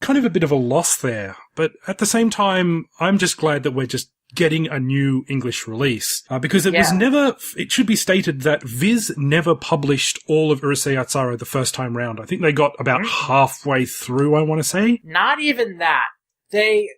kind of a bit of a loss there. But at the same time, I'm just glad that we're just getting a new English release, because it should be stated that Viz never published all of Urusei Yatsura the first time round. I think they got about halfway through, I want to say. Not even that. They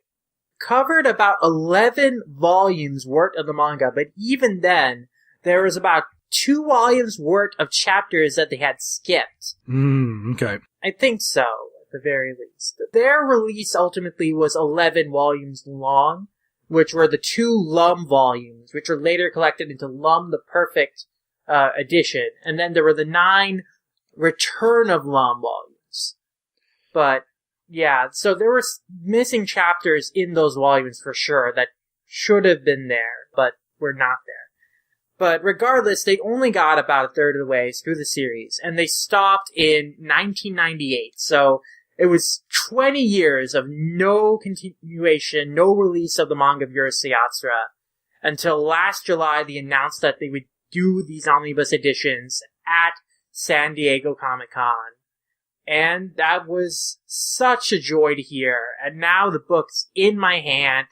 covered about 11 volumes worth of the manga, but even then, there was about 2 volumes worth of chapters that they had skipped. Okay. I think so, at the very least. Their release ultimately was 11 volumes long, which were the 2 Lum volumes, which were later collected into Lum the Perfect edition. And then there were the 9 Return of Lum volumes. But, yeah, so there were missing chapters in those volumes for sure that should have been there, but were not there. But regardless, they only got about a third of the way through the series, and they stopped in 1998. So it was 20 years of no continuation, no release of the manga of Urusei Yatsura, until last July they announced that they would do these omnibus editions at San Diego Comic-Con. And that was such a joy to hear. And now the book's in my hand.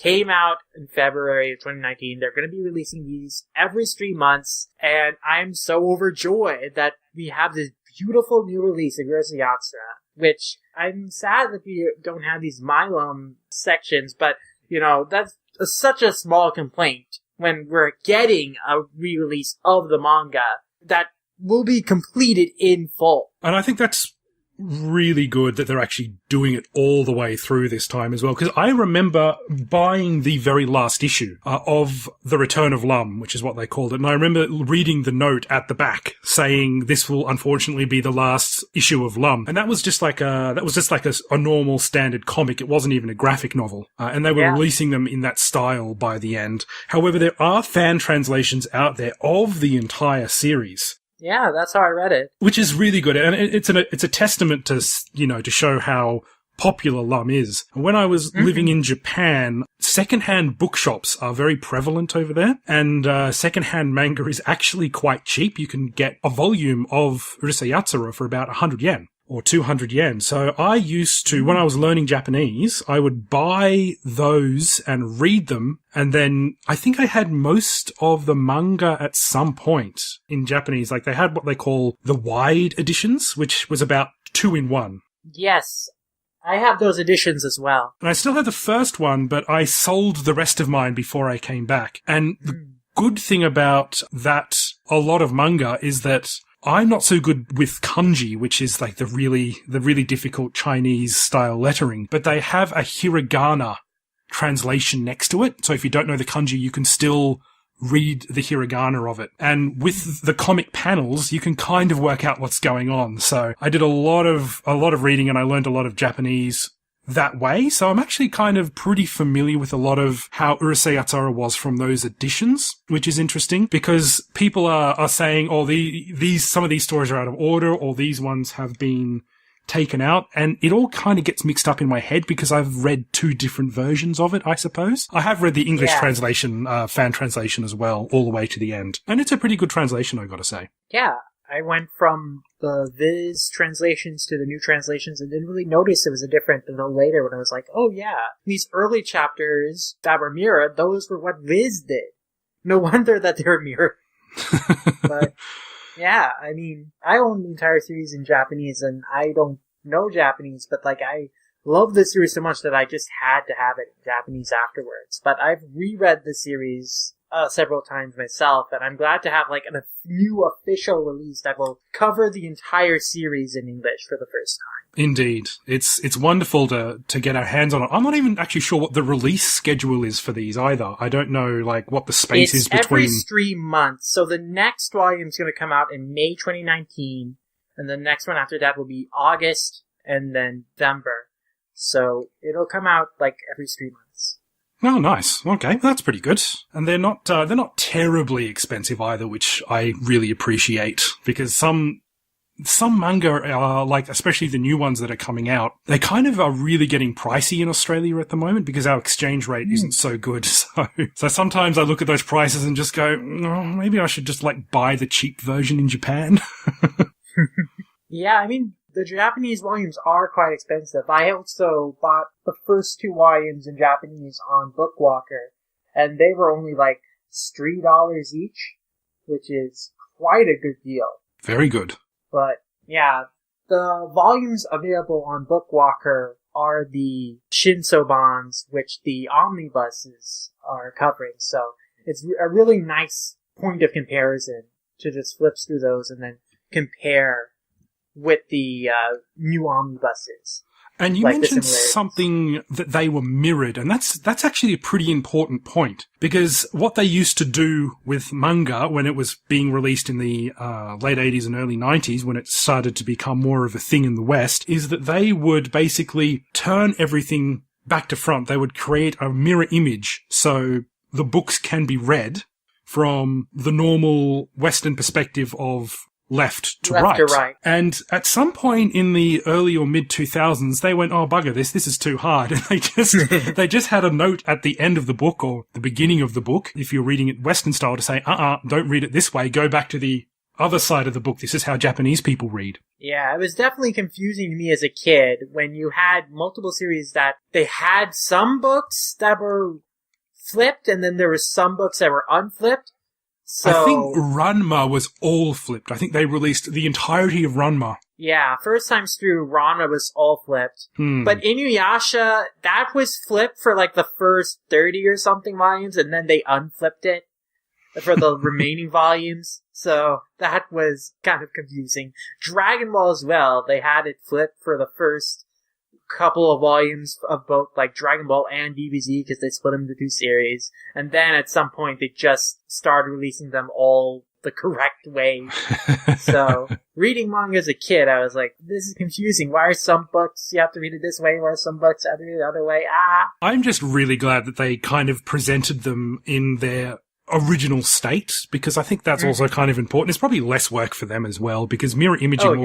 Came out in February of 2019. They're going to be releasing these every 3 months, and I'm so overjoyed that we have this beautiful new release of Urusei Yatsura, which I'm sad that we don't have these My Lum sections, but, you know, that's such a small complaint when we're getting a re-release of the manga that will be completed in full. And I think that's really good that they're actually doing it all the way through this time as well, because I remember buying the very last issue of The Return of Lum, which is what they called it, and I remember reading the note at the back saying this will unfortunately be the last issue of Lum, and that was just like a normal standard comic. It wasn't even a graphic novel, and they were releasing them in that style by the end. However, there are fan translations out there of the entire series. Yeah, that's how I read it. Which is really good. And it's a testament to, you know, to show how popular Lum is. When I was living in Japan, secondhand bookshops are very prevalent over there. And secondhand manga is actually quite cheap. You can get a volume of Urusei Yatsura for about 100 yen. Or 200 yen. So I used to, when I was learning Japanese, I would buy those and read them. And then I think I had most of the manga at some point in Japanese. Like they had what they call the wide editions, which was about 2 in 1. Yes. I have those editions as well. And I still have the first one, but I sold the rest of mine before I came back. And the good thing about that, a lot of manga, is that I'm not so good with kanji, which is like the really difficult Chinese style lettering, but they have a hiragana translation next to it. So if you don't know the kanji, you can still read the hiragana of it. And with the comic panels, you can kind of work out what's going on. So I did a lot of reading and I learned a lot of Japanese that way. So I'm actually kind of pretty familiar with a lot of how Urusei Yatsura was from those editions, which is interesting because people are saying, oh, some of these stories are out of order, or these ones have been taken out. And it all kind of gets mixed up in my head because I've read 2 different versions of it, I suppose. I have read the English translation, fan translation as well, all the way to the end. And it's a pretty good translation, I gotta say. Yeah. I went from the Viz translations to the new translations and didn't really notice it was a different until later when I was like, oh yeah, these early chapters that were mirrored, those were what Viz did. No wonder that they were mirrored. But yeah, I mean, I own the entire series in Japanese and I don't know Japanese, but like I love the series so much that I just had to have it in Japanese afterwards. But I've reread the series several times myself, and I'm glad to have like a new official release that will cover the entire series in English for the first time. Indeed. It's wonderful to get our hands on it. I'm not even actually sure what the release schedule is for these either. I don't know like what the space is between. Every 3 months. So the next volume is going to come out in May 2019, and the next one after that will be August and then December. So it'll come out like every 3 months. Oh, nice. Okay, that's pretty good. And they're not terribly expensive either, which I really appreciate, because some manga are like, especially the new ones that are coming out, they kind of are really getting pricey in Australia at the moment because our exchange rate isn't so good. So sometimes I look at those prices and just go, oh, maybe I should just like buy the cheap version in Japan. Yeah, I mean, the Japanese volumes are quite expensive. I also bought the first 2 volumes in Japanese on Bookwalker, and they were only like $3 each, which is quite a good deal. Very good. But yeah, the volumes available on Bookwalker are the Shinsobans, which the omnibuses are covering. So it's a really nice point of comparison to just flip through those and then compare with the new omnibuses. And you mentioned something that they were mirrored, and that's actually a pretty important point, because what they used to do with manga when it was being released in the late 80s and early 90s, when it started to become more of a thing in the West, is that they would basically turn everything back to front. They would create a mirror image so the books can be read from the normal Western perspective of left to right. And at some point in the early or mid 2000s, they went, oh, bugger this is too hard. And they just had a note at the end of the book or the beginning of the book, if you're reading it Western style, to say, don't read it this way. Go back to the other side of the book. This is how Japanese people read. Yeah, it was definitely confusing to me as a kid when you had multiple series that they had some books that were flipped and then there were some books that were unflipped. So, I think Ranma was all flipped. I think they released the entirety of Ranma. Yeah, first times through, Ranma was all flipped. But Inuyasha, that was flipped for like the first 30 or something volumes, and then they unflipped it for the remaining volumes. So that was kind of confusing. Dragon Ball as well, they had it flipped for the first couple of volumes of both like Dragon Ball and DBZ because they split them into 2 series, and then at some point they just started releasing them all the correct way. So reading manga as a kid, I was like, this is confusing. Why are some books you have to read it this way, why are some books you have to read it the other way? I'm just really glad that they kind of presented them in their original state, because I think that's also kind of important. It's probably less work for them as well, because mirror imaging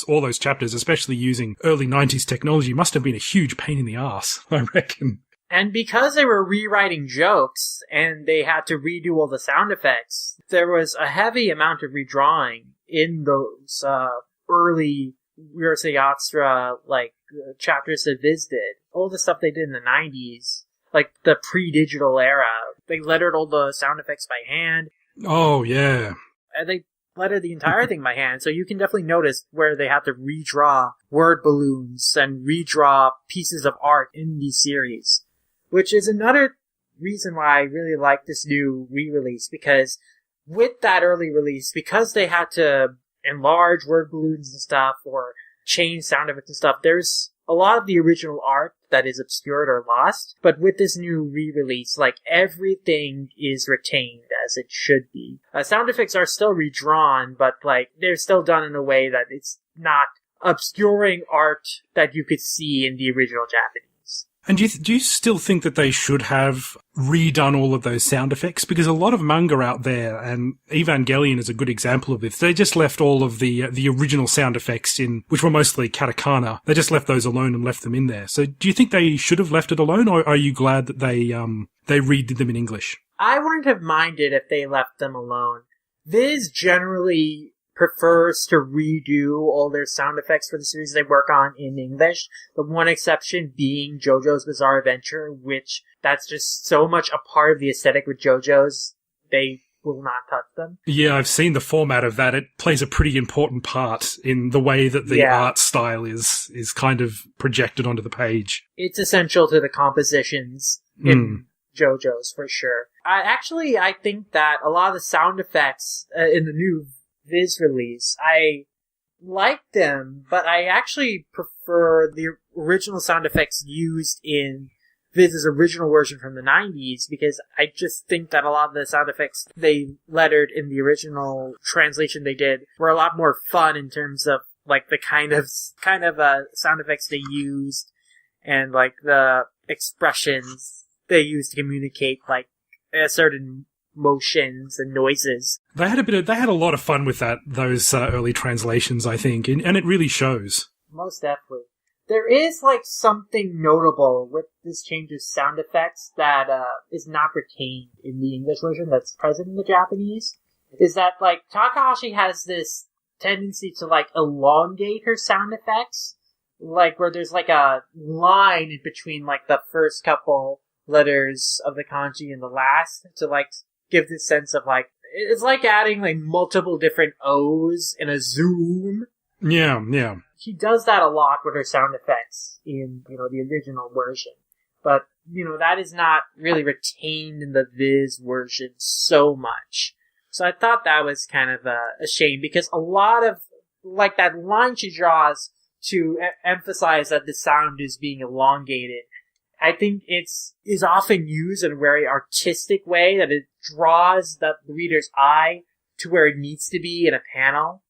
all those chapters, especially using early 90s technology, must have been a huge pain in the ass, I reckon. And because they were rewriting jokes and they had to redo all the sound effects, there was a heavy amount of redrawing in those early Urusei Yatsura chapters that Viz did. All the stuff they did in the 90s, like the pre-digital era. They lettered all the sound effects by hand. Oh, yeah. And they lettered the entire thing by hand, so you can definitely notice where they have to redraw word balloons and redraw pieces of art in these series. Which is another reason why I really like this new re-release, because with that early release, because they had to enlarge word balloons and stuff, or change sound effects and stuff, there's a lot of the original art that is obscured or lost, but with this new re-release, everything is retained as it should be. Sound effects are still redrawn, but they're still done in a way that it's not obscuring art that you could see in the original Japanese. And do you still think that they should have redone all of those sound effects? Because a lot of manga out there, and Evangelion is a good example of this, they just left all of the original sound effects in, which were mostly katakana. They just left those alone and left them in there. So do you think they should have left it alone, or are you glad that they redid them in English? I wouldn't have minded if they left them alone. Viz generally prefers to redo all their sound effects for the series they work on in English. The one exception being JoJo's Bizarre Adventure, which that's just so much a part of the aesthetic with JoJo's, they will not touch them. Yeah, I've seen the format of that. It plays a pretty important part in the way that the art style is kind of projected onto the page. It's essential to the compositions in JoJo's, for sure. I think that a lot of the sound effects in the new Viz release, I like them, but I actually prefer the original sound effects used in Viz's original version from the 90s, because I just think that a lot of the sound effects they lettered in the original translation they did were a lot more fun in terms of the kind of sound effects they used and the expressions they use to communicate, like, certain motions and noises. They had a lot of fun with those early translations, I think, and it really shows. Most definitely. There is, like, something notable with this change of sound effects that is not retained in the English version that's present in the Japanese. Is that, like, Takahashi has this tendency to, like, elongate her sound effects. Like, where there's, like, a line in between, like, the first couple letters of the kanji and the last to, like, give this sense of, like, it's like adding, like, multiple different O's in a zoom. Yeah, yeah. She does that a lot with her sound effects in, you know, the original version. But, you know, that is not really retained in the Viz version so much. So I thought that was kind of a shame, because a lot of, like, that line she draws to emphasize that the sound is being elongated, I think is often used in a very artistic way, that it draws the reader's eye to where it needs to be in a panel.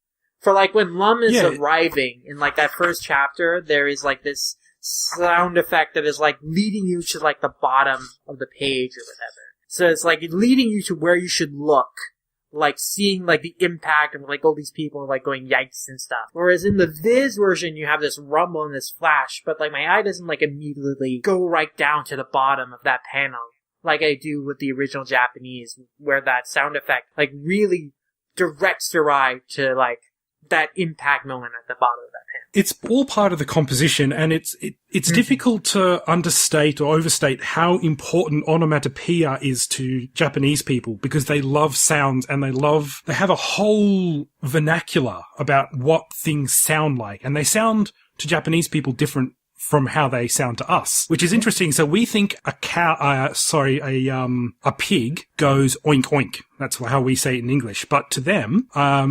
For, like, when Lum is arriving in, like, that first chapter, there is, like, this sound effect that is, like, leading you to, like, the bottom of the page or whatever. So it's, like, leading you to where you should look. Like, seeing, like, the impact of, like, all these people, like, going yikes and stuff. Whereas in the Viz version, you have this rumble and this flash, but, like, my eye doesn't, like, immediately go right down to the bottom of that panel, like I do with the original Japanese, where that sound effect, like, really directs your eye to, like, that impact moment at the bottom of that panel. It's all part of the composition, and it's difficult to understate or overstate how important onomatopoeia is to Japanese people, because they love sounds and they have a whole vernacular about what things sound like, and they sound to Japanese people different from how they sound to us, which is interesting. So we think a pig goes oink oink. That's how we say it in English. But to them,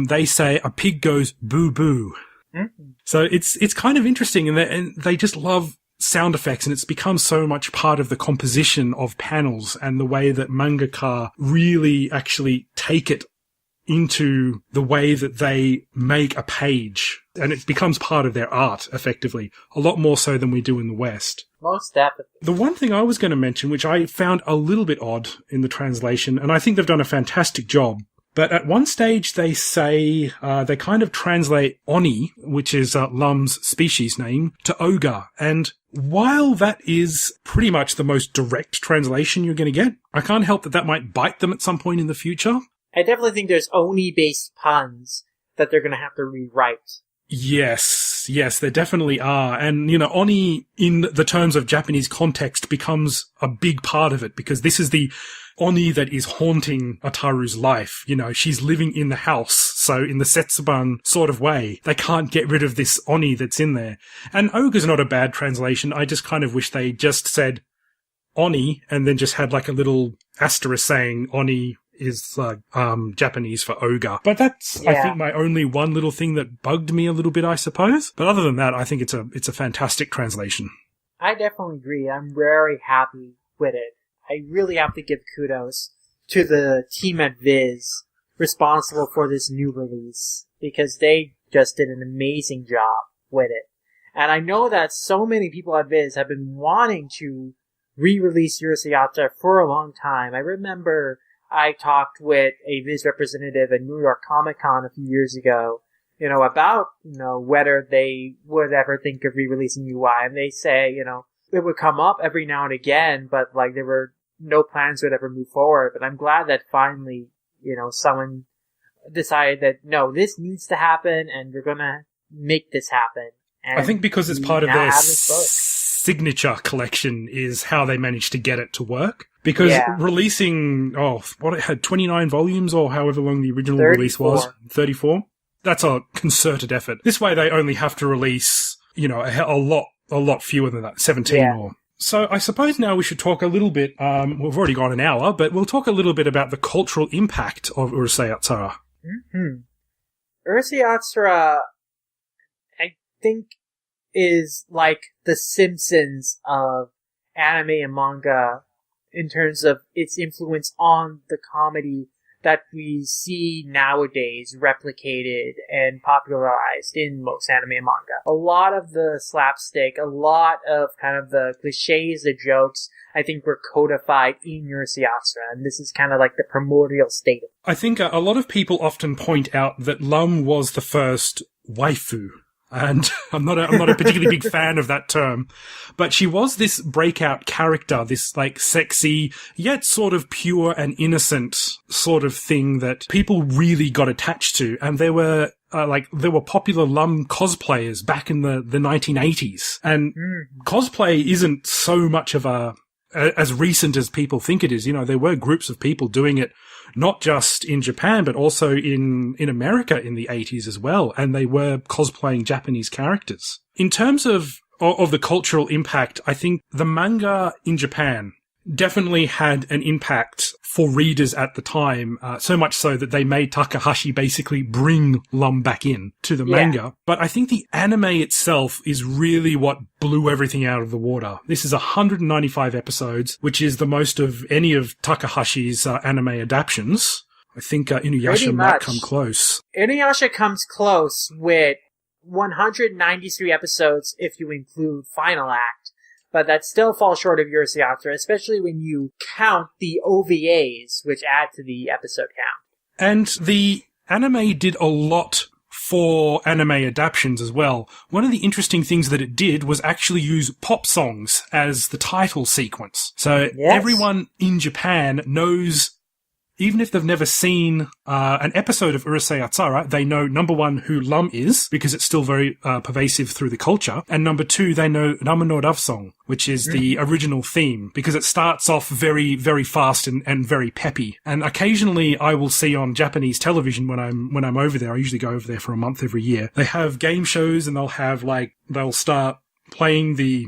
they say a pig goes boo boo. Mm-hmm. So it's kind of interesting, and they just love sound effects, and it's become so much part of the composition of panels and the way that mangaka really actually take it into the way that they make a page, and it becomes part of their art, effectively, a lot more so than we do in the West. Most definitely. The one thing I was going to mention, which I found a little bit odd in the translation, and I think they've done a fantastic job, but at one stage they say, they kind of translate Oni, which is Lum's species name, to ogre, and while that is pretty much the most direct translation you're going to get, I can't help that might bite them at some point in the future. I definitely think there's Oni-based puns that they're going to have to rewrite. Yes, there definitely are. And, you know, Oni, in the terms of Japanese context, becomes a big part of it, because this is the Oni that is haunting Ataru's life. You know, she's living in the house, so in the Setsuban sort of way, they can't get rid of this Oni that's in there. And ogre's not a bad translation. I just kind of wish they just said Oni and then just had like a little asterisk saying Oni is Japanese for ogre. But that's, I think, my only one little thing that bugged me a little bit, I suppose. But other than that, I think it's a fantastic translation. I definitely agree. I'm very happy with it. I really have to give kudos to the team at Viz responsible for this new release, because they just did an amazing job with it. And I know that so many people at Viz have been wanting to re-release Urusei Yatsura for a long time. I remember I talked with a Viz representative at New York Comic Con a few years ago, you know, about, you know, whether they would ever think of re-releasing UI. And they say, you know, it would come up every now and again, but, like, there were no plans would ever move forward. But I'm glad that finally, you know, someone decided that, no, this needs to happen, and we're gonna make this happen. And I think because it's part of their signature collection is how they managed to get it to work. Because releasing, it had 29 volumes or however long the original 34. Release was, 34. That's a concerted effort. This way they only have to release, you know, a lot fewer than that, 17 more. So I suppose now we should talk a little bit, we've already got an hour, but we'll talk a little bit about the cultural impact of Urusei Yatsura. Mm-hmm. Urusei Yatsura, I think, is like the Simpsons of anime and manga in terms of its influence on the comedy that we see nowadays replicated and popularized in most anime and manga. A lot of the slapstick, a lot of kind of the cliches, the jokes, I think were codified in Urusei Yatsura, and this is kind of like the primordial state of it. I think a lot of people often point out that Lum was the first waifu. And I'm not a particularly big fan of that term, but she was this breakout character, this like sexy, yet sort of pure and innocent sort of thing that people really got attached to. And there were popular Lum cosplayers back in the 1980s. And cosplay isn't so much of as recent as people think it is. You know, there were groups of people doing it, not just in Japan, but also in America in the 80s as well. And they were cosplaying Japanese characters. In terms of the cultural impact, I think the manga in Japan definitely had an impact for readers at the time, so much so that they made Takahashi basically bring Lum back in to the manga. But I think the anime itself is really what blew everything out of the water. This is 195 episodes, which is the most of any of Takahashi's anime adaptions. I think Inuyasha might come close. Inuyasha comes close with 193 episodes if you include Final Act. But that still falls short of Urusei Yatsura, especially when you count the OVAs, which add to the episode count. And the anime did a lot for anime adaptions as well. One of the interesting things that it did was actually use pop songs as the title sequence. So everyone in Japan knows, even if they've never seen an episode of Urusei Yatsura, they know, number one, who Lum is, because it's still very pervasive through the culture, and number two, they know Nama no Love Song, which is the original theme, because it starts off very, very fast and very peppy. And occasionally I will see on Japanese television when I'm over there, I usually go over there for a month every year, they have game shows and they'll start playing the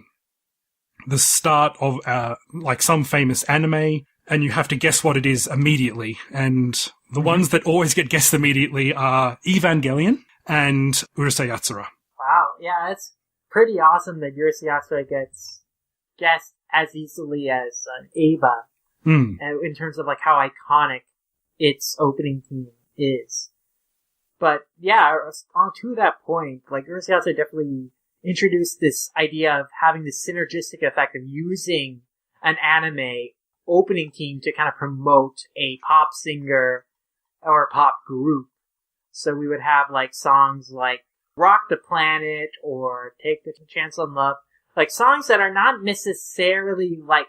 start of some famous anime, and you have to guess what it is immediately. And the ones that always get guessed immediately are Evangelion and Urusei Yatsura. Wow, yeah, it's pretty awesome that Urusei Yatsura gets guessed as easily as Eva, in terms of like how iconic its opening theme is. But yeah, to that point, like Urusei Yatsura definitely introduced this idea of having this synergistic effect of using an anime opening theme to kind of promote a pop singer or a pop group. So we would have like songs like Rock the Planet or Take the Chance on Love, like songs that are not necessarily like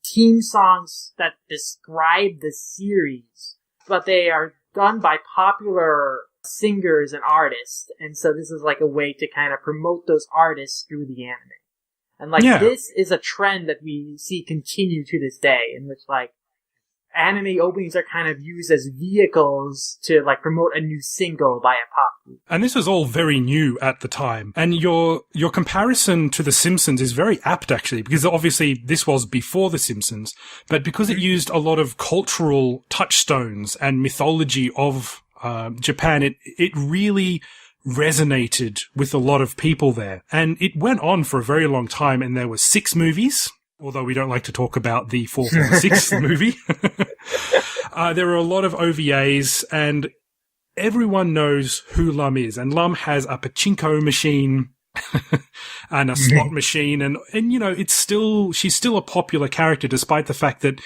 theme songs that describe the series, but they are done by popular singers and artists. And so this is like a way to kind of promote those artists through the anime. And this is a trend that we see continue to this day, in which like anime openings are kind of used as vehicles to like promote a new single by a pop group. And this was all very new at the time. And your comparison to The Simpsons is very apt, actually, because obviously this was before The Simpsons, but because it used a lot of cultural touchstones and mythology of Japan, it really resonated with a lot of people there. And it went on for a very long time, and there were 6 movies, although we don't like to talk about the 4th or the 6th movie. There are a lot of OVAs, and everyone knows who Lum is. And Lum has a pachinko machine and a slot machine, and you know, she's still a popular character, despite the fact that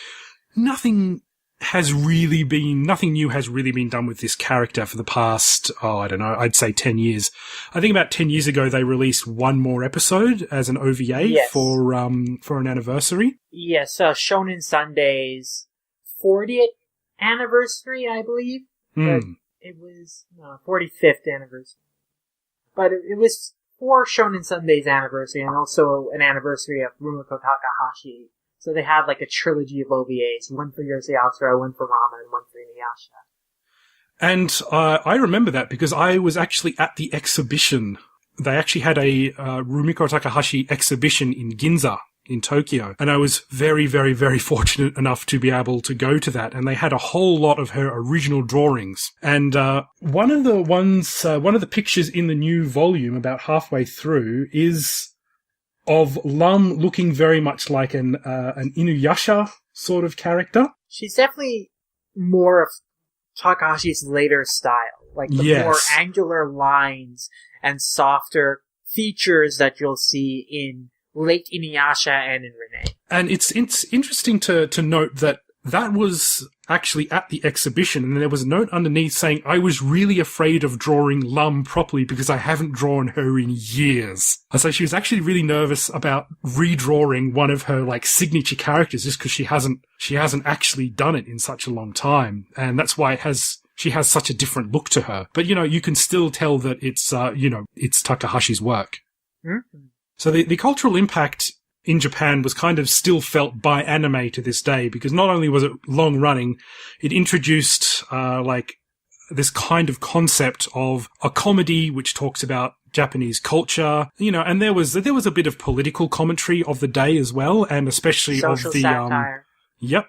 nothing new has really been done with this character for the past, I'd say 10 years. I think about 10 years ago, they released one more episode as an OVA for an anniversary. Yes, Shonen Sunday's 40th anniversary, I believe. But it was 45th anniversary. But it was for Shonen Sunday's anniversary, and also an anniversary of Rumiko Takahashi. So they had like a trilogy of OVAs, one for Urusei Yatsura, one for Rama, and one for Inuyasha. And I remember that because I was actually at the exhibition. They actually had a Rumiko Takahashi exhibition in Ginza in Tokyo. And I was very, very, very fortunate enough to be able to go to that. And they had a whole lot of her original drawings. And one of the pictures in the new volume, about halfway through, is of Lum looking very much like an Inuyasha sort of character. She's definitely more of Takahashi's later style. Like the more angular lines and softer features that you'll see in late Inuyasha and in Renee. And it's interesting to note that was actually at the exhibition, and there was a note underneath saying, I was really afraid of drawing Lum properly because I haven't drawn her in years. And so she was actually really nervous about redrawing one of her, like, signature characters just because she hasn't actually done it in such a long time. And that's why she has such a different look to her. But, you can still tell that it's Takahashi's work. Mm-hmm. So the cultural impact in Japan was kind of still felt by anime to this day, because not only was it long running, it introduced, this kind of concept of a comedy which talks about Japanese culture, and there was a bit of political commentary of the day as well, and especially social satire. Yep.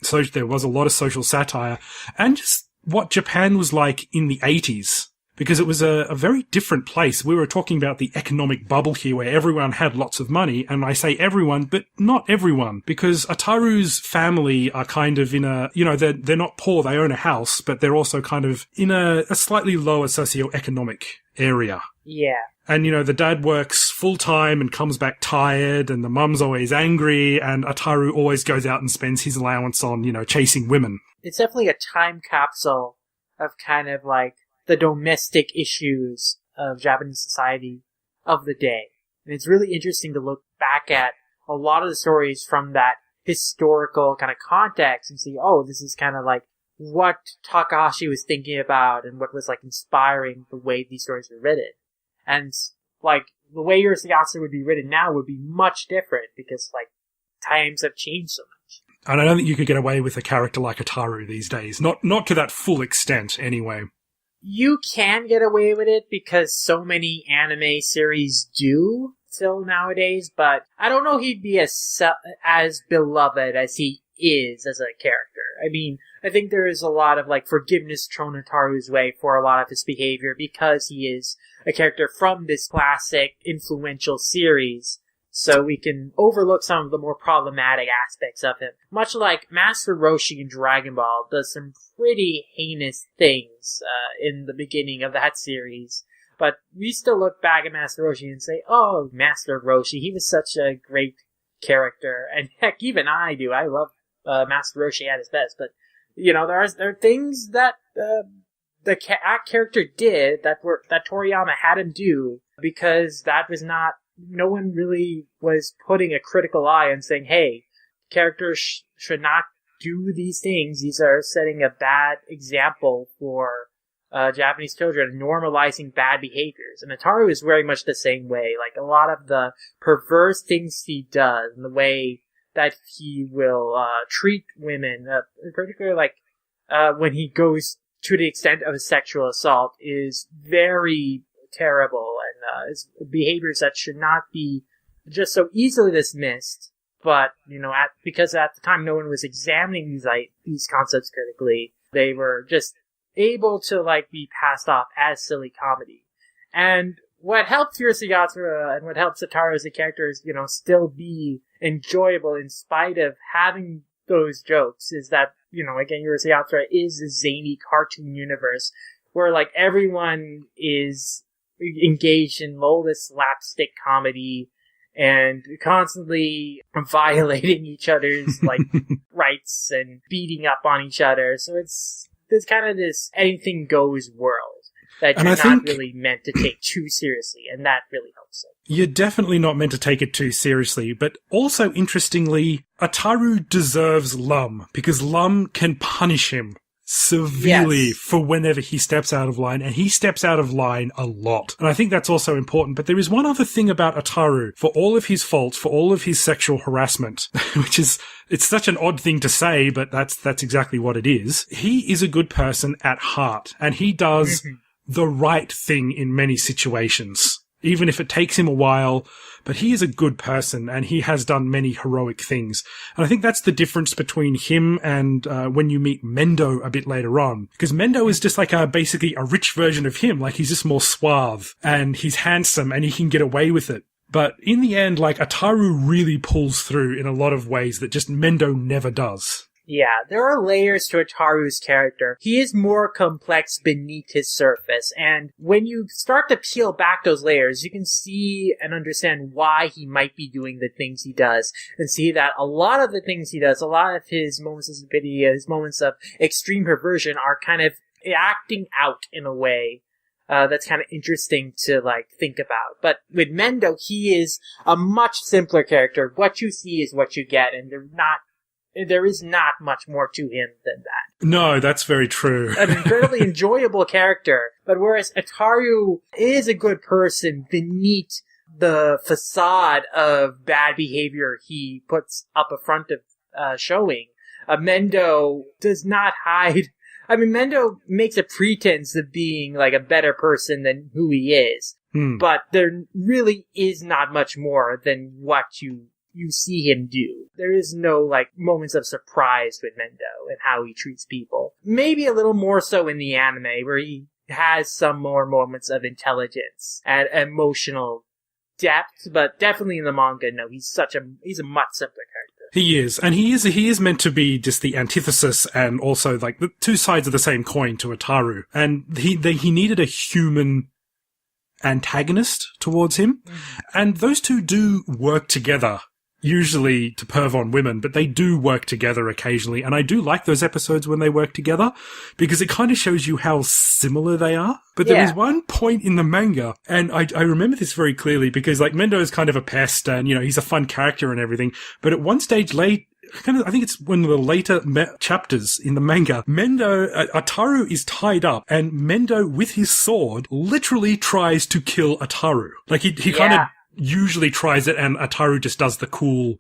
So there was a lot of social satire, and just what Japan was like in the 80s. Because it was a very different place. We were talking about the economic bubble here where everyone had lots of money. And I say everyone, but not everyone. Because Ataru's family are kind of in a, they're not poor, they own a house, but they're also kind of in a slightly lower socioeconomic area. Yeah. And, the dad works full-time and comes back tired, and the mum's always angry, and Ataru always goes out and spends his allowance on, chasing women. It's definitely a time capsule of kind of like the domestic issues of Japanese society of the day. And it's really interesting to look back at a lot of the stories from that historical kind of context and see, oh, this is kind of like what Takahashi was thinking about and what was like inspiring the way these stories were written. And like the way Urusei Yatsura would be written now would be much different because like times have changed so much. And I don't think you could get away with a character like Ataru these days. Not to that full extent anyway. You can get away with it because so many anime series do still nowadays, but I don't know he'd be as beloved as he is as a character. I mean, I think there is a lot of like forgiveness thrown Ataru's way for a lot of his behavior because he is a character from this classic influential series. So we can overlook some of the more problematic aspects of him. Much like Master Roshi in Dragon Ball does some pretty heinous things in the beginning of that series. But we still look back at Master Roshi and say, oh, Master Roshi, he was such a great character. And heck, even I do. I love Master Roshi at his best. But, there are things that that character did that Toriyama had him do because that was not... No one really was putting a critical eye and saying, hey, characters should not do these things. These are setting a bad example for Japanese children, normalizing bad behaviors. And Ataru is very much the same way. Like, a lot of the perverse things he does, and the way that he will treat women, particularly like when he goes to the extent of a sexual assault, is very terrible, and is behaviors that should not be just so easily dismissed. But because at the time no one was examining these concepts critically, they were just able to be passed off as silly comedy. And what helped Urusei Yatsura and what helps Ataru as a character is still be enjoyable in spite of having those jokes. Is that again, Urusei Yatsura is a zany cartoon universe where everyone is engaged in lowest slapstick comedy and constantly violating each other's rights and beating up on each other. So it's kind of this anything goes world that you're not really meant to take too seriously, and that really helps it. You're definitely not meant to take it too seriously, but also interestingly, Ataru deserves Lum because Lum can punish him severely for whenever he steps out of line, and he steps out of line a lot. And I think that's also important. But there is one other thing about Ataru, for all of his faults, for all of his sexual harassment, which is, it's such an odd thing to say, but that's exactly what it is. He is a good person at heart, and he does the right thing in many situations, even if it takes him a while. But he is a good person, and he has done many heroic things. And I think that's the difference between him and when you meet Mendou a bit later on. Because Mendou is just basically a rich version of him. He's just more suave, and he's handsome, and he can get away with it. But in the end, Ataru really pulls through in a lot of ways that just Mendou never does. Yeah, there are layers to Ataru's character. He is more complex beneath his surface, and when you start to peel back those layers, you can see and understand why he might be doing the things he does, and see that a lot of the things he does, a lot of his moments of stupidity, his moments of extreme perversion are kind of acting out in a way that's kind of interesting to, think about. But with Mendou, he is a much simpler character. What you see is what you get, and there is not much more to him than that. No, that's very true. An incredibly enjoyable character. But whereas Ataru is a good person beneath the facade of bad behavior he puts up a front of showing, Mendou does not hide. I mean, Mendou makes a pretense of being a better person than who he is. But there really is not much more than what you see him do. There is no, moments of surprise with Mendou and how he treats people. Maybe a little more so in the anime, where he has some more moments of intelligence and emotional depth, but definitely in the manga, no, he's a much simpler character. He is, and he is meant to be just the antithesis and also, the two sides of the same coin to Ataru. And he needed a human antagonist towards him, and those two do work together. Usually to perv on women, but they do work together occasionally, and I do like those episodes when they work together, because it kind of shows you how similar they are. But there is one point in the manga, and I remember this very clearly, because Mendou is kind of a pest, and he's a fun character and everything, but at one stage I think it's one of the later chapters in the manga, Ataru is tied up, and Mendou, with his sword, literally tries to kill Ataru. He kind of usually tries it, and Ataru just does the cool,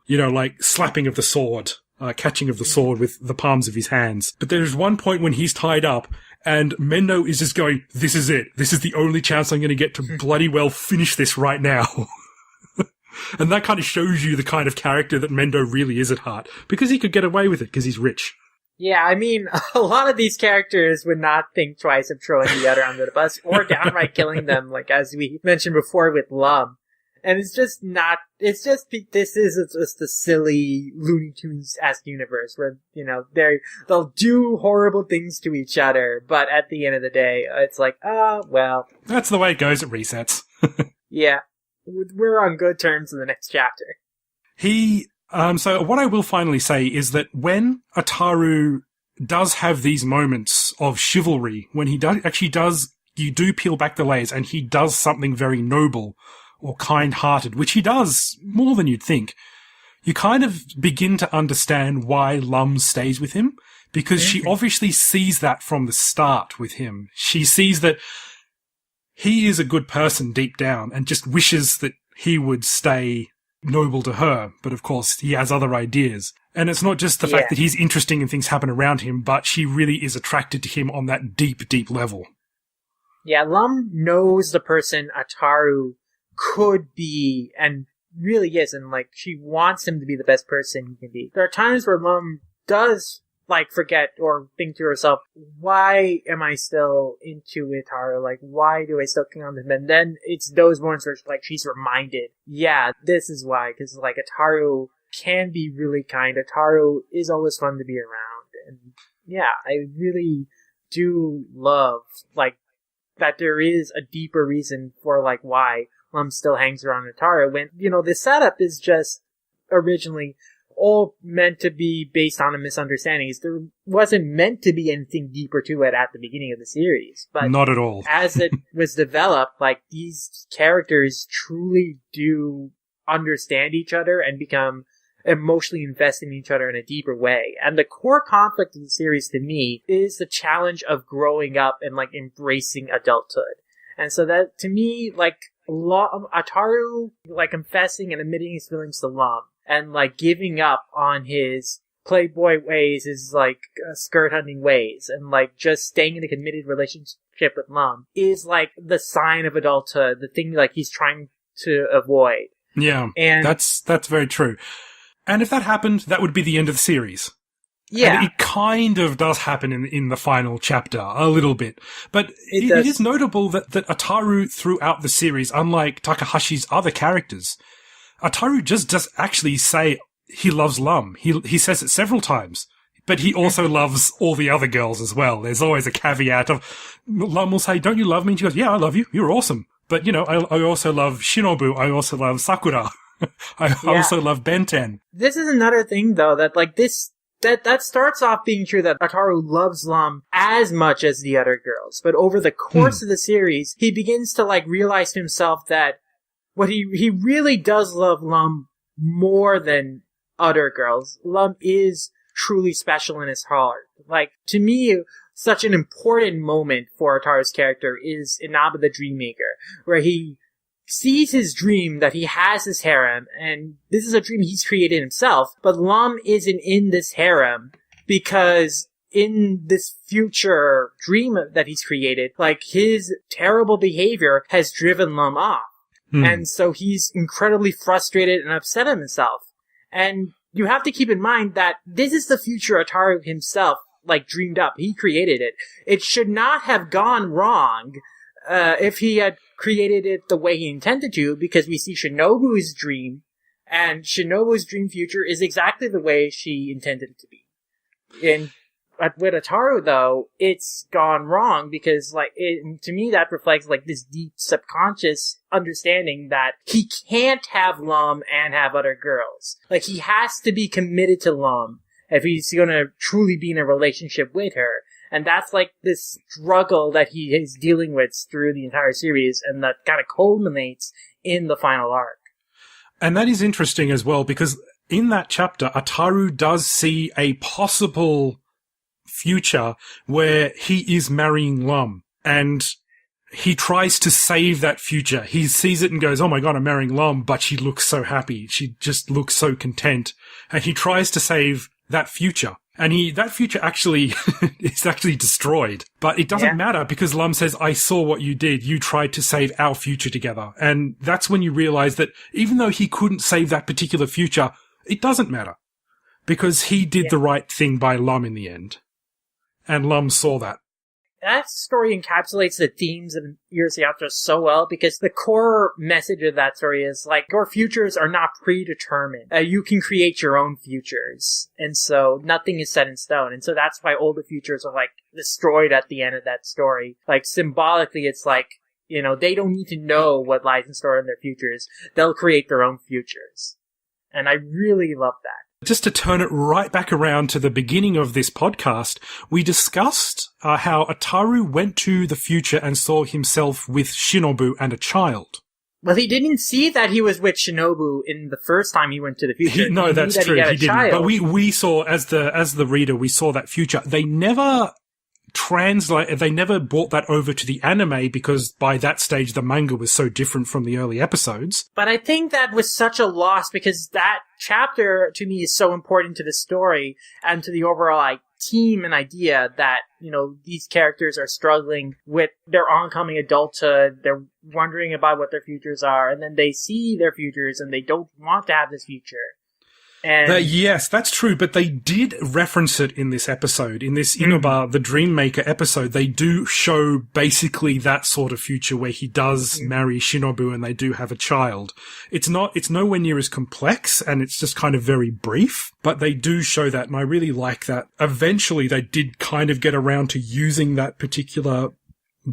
slapping of the sword, catching of the sword with the palms of his hands. But there's one point when he's tied up, and Mendou is just going, this is it. This is the only chance I'm going to get to bloody well finish this right now. And that kind of shows you the kind of character that Mendou really is at heart, because he could get away with it because he's rich. Yeah, I mean, a lot of these characters would not think twice of throwing the other under the bus or downright killing them, as we mentioned before with Lum. And this is just a silly Looney Tunes-esque universe where, they'll do horrible things to each other, but at the end of the day, it's well. That's the way it goes at resets. Yeah. We're on good terms in the next chapter. So what I will finally say is that when Ataru does have these moments of chivalry, when he you do peel back the layers and he does something very noble or kind-hearted, which he does more than you'd think, you kind of begin to understand why Lum stays with him, because she obviously sees that from the start with him. She sees that he is a good person deep down and just wishes that he would stay noble to her, but of course he has other ideas. And it's not just the fact that he's interesting and things happen around him, but she really is attracted to him on that deep, deep level. Yeah, Lum knows the person Ataru could be, and really is, and she wants him to be the best person he can be. There are times where Lum does forget or think to herself, why am I still into Ataru? Why do I still cling on to him? And then it's those moments where she's reminded, this is why, because Ataru can be really kind. Ataru is always fun to be around, and I really do love that there is a deeper reason for why Lum still hangs around Ataru when, the setup is just originally all meant to be based on a misunderstanding. There wasn't meant to be anything deeper to it at the beginning of the series. But not at all. As it was developed, these characters truly do understand each other and become emotionally invested in each other in a deeper way. And the core conflict of the series to me is the challenge of growing up and embracing adulthood. And so that, to me, Ataru, confessing and admitting his feelings to Lum, and, giving up on his playboy ways, his, skirt hunting ways, and, just staying in a committed relationship with Lum, is, the sign of adulthood, the thing, he's trying to avoid. Yeah, and that's very true. And if that happened, that would be the end of the series. Yeah. And it kind of does happen in the final chapter, a little bit. But it is notable that Ataru, throughout the series, unlike Takahashi's other characters, Ataru just does actually say he loves Lum. He says it several times. But he also loves all the other girls as well. There's always a caveat of, Lum will say, don't you love me? And she goes, yeah, I love you. You're awesome. But, I also love Shinobu. I also love Sakura. I also love Benten. This is another thing, though, that, that starts off being true that Ataru loves Lum as much as the other girls. But over the course of the series, he begins to, realize to himself that what he really does love Lum more than other girls. Lum is truly special in his heart. To me, such an important moment for Ataru's character is Inaba the Dreammaker, where he sees his dream that he has this harem, and this is a dream he's created himself, but Lum isn't in this harem because in this future dream that he's created, his terrible behavior has driven Lum off. And so he's incredibly frustrated and upset at himself. And you have to keep in mind that this is the future Ataru himself, dreamed up. He created it. It should not have gone wrong if he had created it the way he intended to, because we see Shinobu's dream, and Shinobu's dream future is exactly the way she intended it to be. And with Ataru, though, it's gone wrong because, to me, that reflects, this deep subconscious understanding that he can't have Lum and have other girls. He has to be committed to Lum if he's gonna truly be in a relationship with her. And that's, this struggle that he is dealing with through the entire series, and that kind of culminates in the final arc. And that is interesting as well, because in that chapter, Ataru does see a possible future where he is marrying Lum, and he tries to save that future. He sees it and goes, oh my god, I'm marrying Lum, but she looks so happy. She just looks so content. And he tries to save that future. And that future actually is actually destroyed. But it doesn't matter because Lum says, I saw what you did. You tried to save our future together. And that's when you realize that even though he couldn't save that particular future, it doesn't matter. Because he did the right thing by Lum in the end. And Lum saw that. That story encapsulates the themes of Urusei Yatsura so well, because the core message of that story is, your futures are not predetermined. You can create your own futures. And so nothing is set in stone. And so that's why all the futures are, destroyed at the end of that story. Symbolically, it's they don't need to know what lies in store in their futures. They'll create their own futures. And I really love that. Just to turn it right back around to the beginning of this podcast, we discussed how Ataru went to the future and saw himself with Shinobu and a child. Well, he didn't see that he was with Shinobu in the first time he went to the future. No, that's true. He didn't. Child. But we saw, as the reader, we saw that future. They never they never brought that over to the anime because by that stage the manga was so different from the early episodes. But I think that was such a loss because that chapter to me is so important to the story and to the overall theme and idea that, these characters are struggling with their oncoming adulthood. They're wondering about what their futures are, and then they see their futures and they don't want to have this future. And yes, that's true, but they did reference it in this episode. In this Inaba, the Dreammaker episode, they do show basically that sort of future where he does marry Shinobu and they do have a child. It's nowhere near as complex, and it's just kind of very brief, but they do show that, and I really like that. Eventually, they did kind of get around to using that particular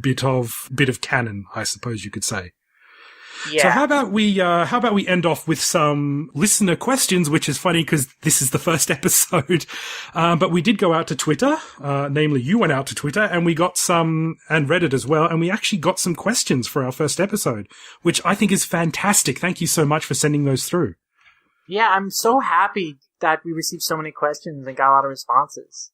bit of canon, I suppose you could say. Yeah. So how about we end off with some listener questions, which is funny because this is the first episode. But we did go out to Twitter, namely you went out to Twitter, and we got some, and Reddit as well, and we actually got some questions for our first episode, which I think is fantastic. Thank you so much for sending those through. Yeah, I'm so happy that we received so many questions and got a lot of responses.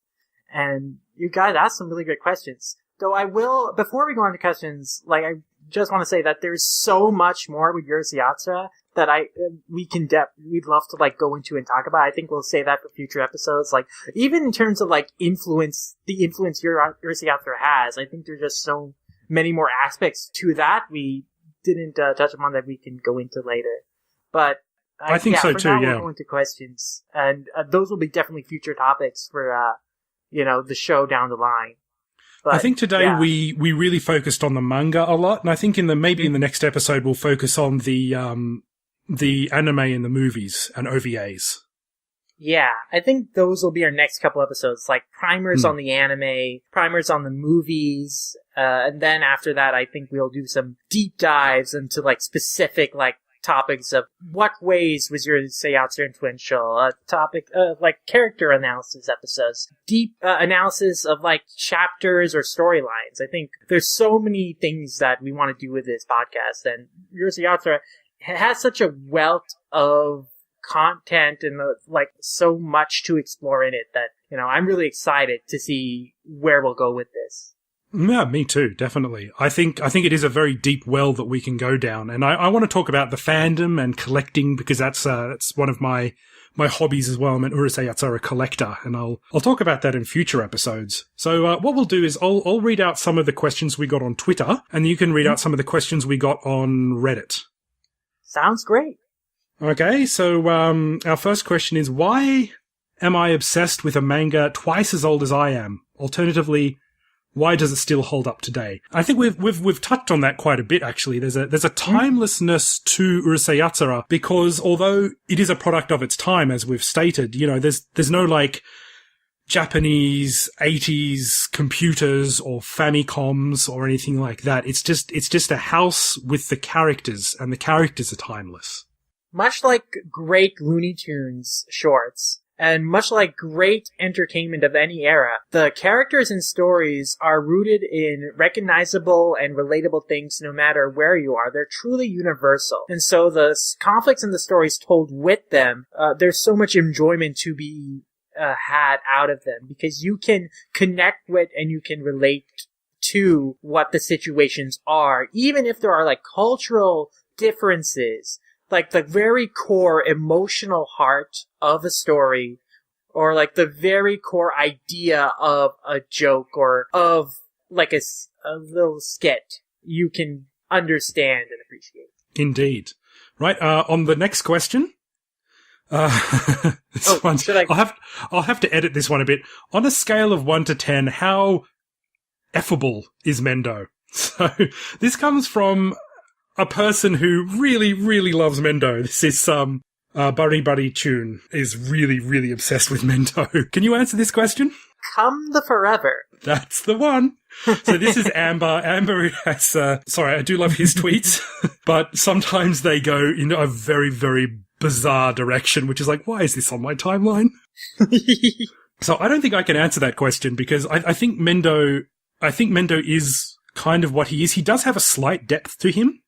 And you guys asked some really good questions. Though I will, before we go on to questions, I just want to say that there's so much more with Urusei Yatsura that we'd love to go into and talk about. I think we'll say that for future episodes. Even in terms of the influence Urusei Yatsura has, I think there's just so many more aspects to that we didn't touch upon that we can go into later. But I think so too. We'll go into questions, and those will be definitely future topics for the show down the line. But, I think today we really focused on the manga a lot, and I think in the next episode we'll focus on the anime and the movies and OVAs. Yeah, I think those will be our next couple episodes, like primers on the anime, primers on the movies, and then after that I think we'll do some deep dives into like specific like topics of what ways was Urusei Yatsura influential, topic like character analysis episodes, deep analysis of like chapters or storylines. I think there's so many things that we want to do with this podcast, and Urusei Yatsura has such a wealth of content and like so much to explore in it that, you know, I'm really excited to see where we'll go with this. Yeah, me too, definitely. I think it is a very deep well that we can go down, and I want to talk about the fandom and collecting, because that's one of my hobbies as well. I'm an Urusei Yatsura collector, and I'll talk about that in future episodes. So what we'll do is I'll read out some of the questions we got on Twitter, and you can read out some of the questions we got on Reddit. Sounds great. Okay, so our first question is, why am I obsessed with a manga twice as old as I am? Alternatively, why does it still hold up today? I think we've touched on that quite a bit, actually. There's a timelessness to Urusei Yatsura, because although it is a product of its time, as we've stated, you know, there's no like Japanese 80s computers or Famicoms or anything like that. It's just a house with the characters, and the characters are timeless. Much like great Looney Tunes shorts, and much like great entertainment of any era, the characters and stories are rooted in recognizable and relatable things no matter where you are. They're truly universal. And so the conflicts in the stories told with them, there's so much enjoyment to be had out of them, because you can connect with and you can relate to what the situations are, even if there are like cultural differences. Like the very core emotional heart of a story, or like the very core idea of a joke, or of like a little skit, you can understand and appreciate. Indeed. Right, on the next question. I'll have to edit this one a bit. On a scale of 1 to 10, how effable is Mendou? So this comes from a person who really, really loves Mendou. This is Buddy Buddy Tune is really, really obsessed with Mendou. Can you answer this question? Come the Forever. That's the one. So this is Amber. Amber has, sorry, I do love his tweets, but sometimes they go in a very, very bizarre direction, which is like, why is this on my timeline? So I don't think I can answer that question, because I think Mendou is kind of what he is. He does have a slight depth to him,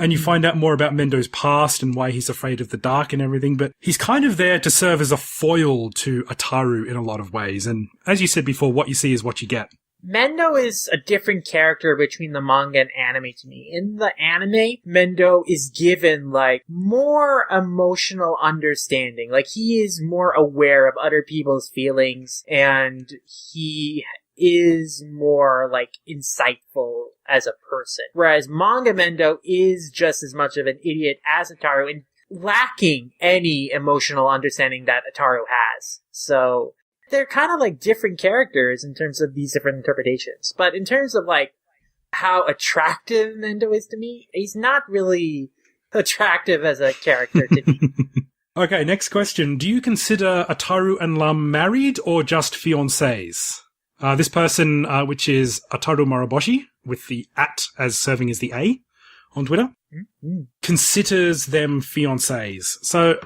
and you find out more about Mendou's past and why he's afraid of the dark and everything, but he's kind of there to serve as a foil to Ataru in a lot of ways. And as you said before, what you see is what you get. Mendou is a different character between the manga and anime to me. In the anime, Mendou is given, like, more emotional understanding. Like, he is more aware of other people's feelings, and he is more, like, insightful as a person. Whereas manga Mendou is just as much of an idiot as Ataru, and lacking any emotional understanding that Ataru has. So they're kind of like different characters in terms of these different interpretations. But in terms of like how attractive Mendou is to me, he's not really attractive as a character to me. Okay, next question. Do you consider Ataru and Lum married or just fiancés? This person, which is Ataru Moroboshi, with the at as serving as the A on Twitter, considers them fiancés. So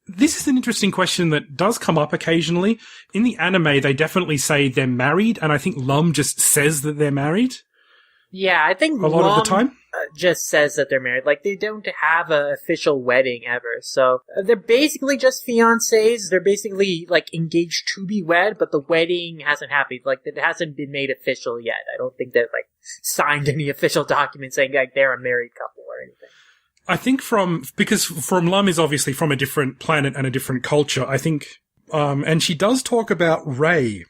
this is an interesting question that does come up occasionally. In the anime, they definitely say they're married, and I think Lum just says that they're married. Yeah, I think a lot of the time just says that they're married. Like, they don't have an official wedding ever. So they're basically just fiancés. They're basically like engaged to be wed, but the wedding hasn't happened. Like, it hasn't been made official yet. I don't think they've like signed any official document saying like they're a married couple or anything. I think because Lum is obviously from a different planet and a different culture, I think, and she does talk about Ray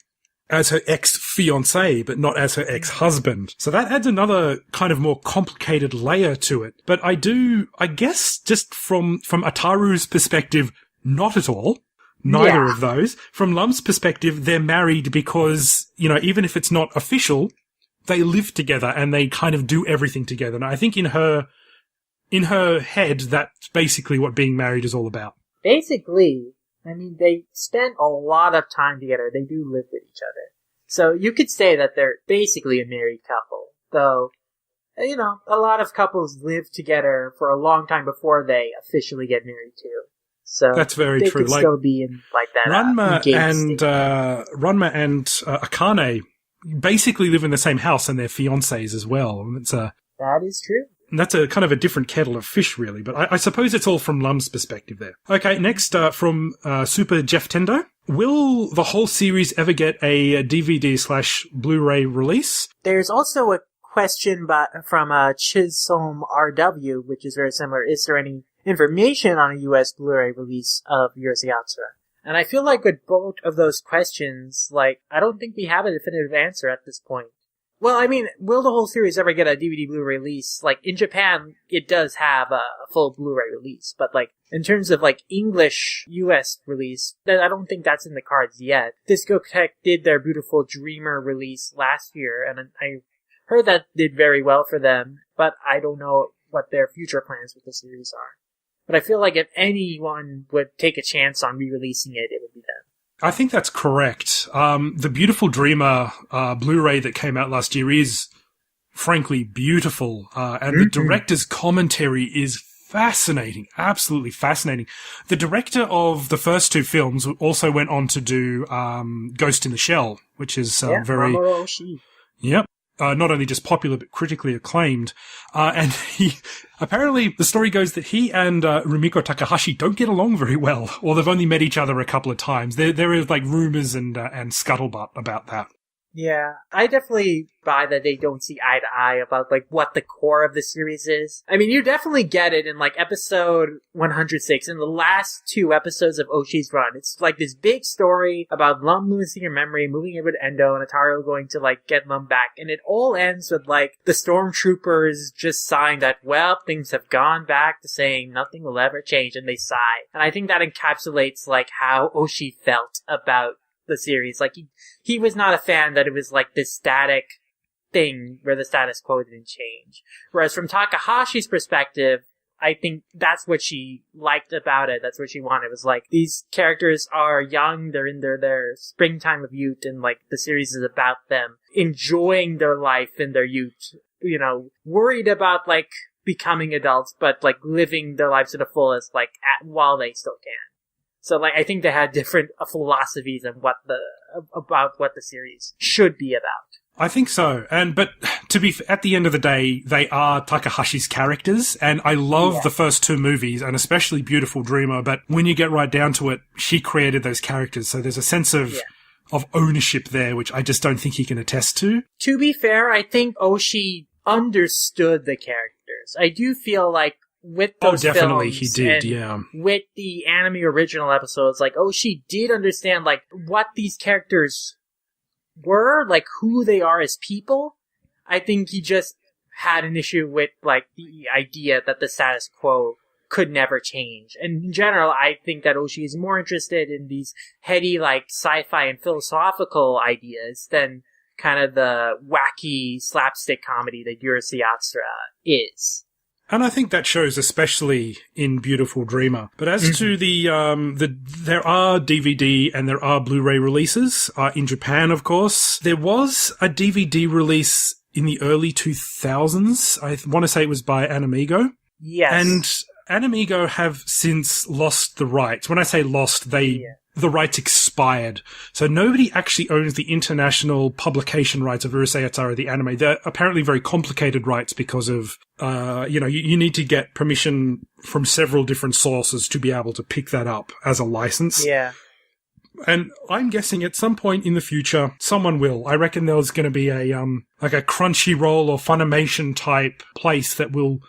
as her ex-fiancé, but not as her ex-husband. So that adds another kind of more complicated layer to it. But I guess just from Ataru's perspective, not at all. Neither of those. From Lum's perspective, they're married because, you know, even if it's not official, they live together and they kind of do everything together. And I think in her head, that's basically what being married is all about. Basically, I mean, they spent a lot of time together. They do live with each other. So you could say that they're basically a married couple. Though, you know, a lot of couples live together for a long time before they officially get married too. So that's very they true. Could still be in like that. Ranma and Akane basically live in the same house, and they're fiancés as well. That is true. That's a kind of a different kettle of fish, really. But I suppose it's all from Lum's perspective there. Okay, next from Super Jeff Tendo. Will the whole series ever get a DVD/Blu-ray release? There's also a question from Chisholm RW, which is very similar. Is there any information on a US Blu-ray release of Urusei Yatsura? And I feel like with both of those questions, like, I don't think we have a definitive answer at this point. Well, I mean, will the whole series ever get a DVD Blu-ray release? Like, in Japan, it does have a full Blu-ray release, but like, in terms of like English US release, I don't think that's in the cards yet. Discotheque did their Beautiful Dreamer release last year, and I heard that did very well for them, but I don't know what their future plans with the series are. But I feel like if anyone would take a chance on re-releasing it, it would be them. I think that's correct. The Beautiful Dreamer Blu-ray that came out last year is, frankly, beautiful. And the director's commentary is fascinating, absolutely fascinating. The director of the first two films also went on to do Ghost in the Shell, which is very... Moroboshi. Yep. Not only just popular, but critically acclaimed. And apparently the story goes that he and Rumiko Takahashi don't get along very well, or they've only met each other a couple of times. There is like rumors and scuttlebutt about that. Yeah, I definitely buy that they don't see eye to eye about, like, what the core of the series is. I mean, you definitely get it in, like, episode 106, in the last two episodes of Oshi's run. It's, like, this big story about Lum losing her memory, moving over to Endo, and Ataru going to, like, get Lum back. And it all ends with, like, the stormtroopers just sighing that, well, things have gone back to saying nothing will ever change, and they sigh. And I think that encapsulates, like, how Oshi felt about the series. Like, he was not a fan that it was like this static thing where the status quo didn't change. Whereas from Takahashi's perspective, I think that's what she liked about it. That's what she wanted. It was like, these characters are young, they're in their springtime of youth, and like the series is about them enjoying their life in their youth, you know, worried about like becoming adults, but like living their lives to the fullest, like while they still can. So, like, I think they had different philosophies on about what the series should be about. I think so. But at the end of the day, they are Takahashi's characters, and I love the first two movies, and especially Beautiful Dreamer, but when you get right down to it, she created those characters, so there's a sense of ownership there, which I just don't think he can attest to. To be fair, I think Oshi understood the characters. I do feel like with those definitely films, he did, with the anime original episodes, like, she did understand, like, what these characters were, like, who they are as people. I think he just had an issue with, like, the idea that the status quo could never change. And in general, I think that Oshi is more interested in these heady, like, sci-fi and philosophical ideas than kind of the wacky slapstick comedy that Urusei Yatsura is. And I think that shows especially in Beautiful Dreamer. But as to there are DVD and there are Blu-ray releases in Japan, of course. There was a DVD release in the early 2000s. I want to say it was by Animigo. Yes. And Animigo have since lost the rights. When I say lost, the rights expired. So nobody actually owns the international publication rights of Urusei Yatsura, the anime. They're apparently very complicated rights because of, you need to get permission from several different sources to be able to pick that up as a license. Yeah. And I'm guessing at some point in the future, someone will. I reckon there's going to be a, like a Crunchyroll or Funimation type place that will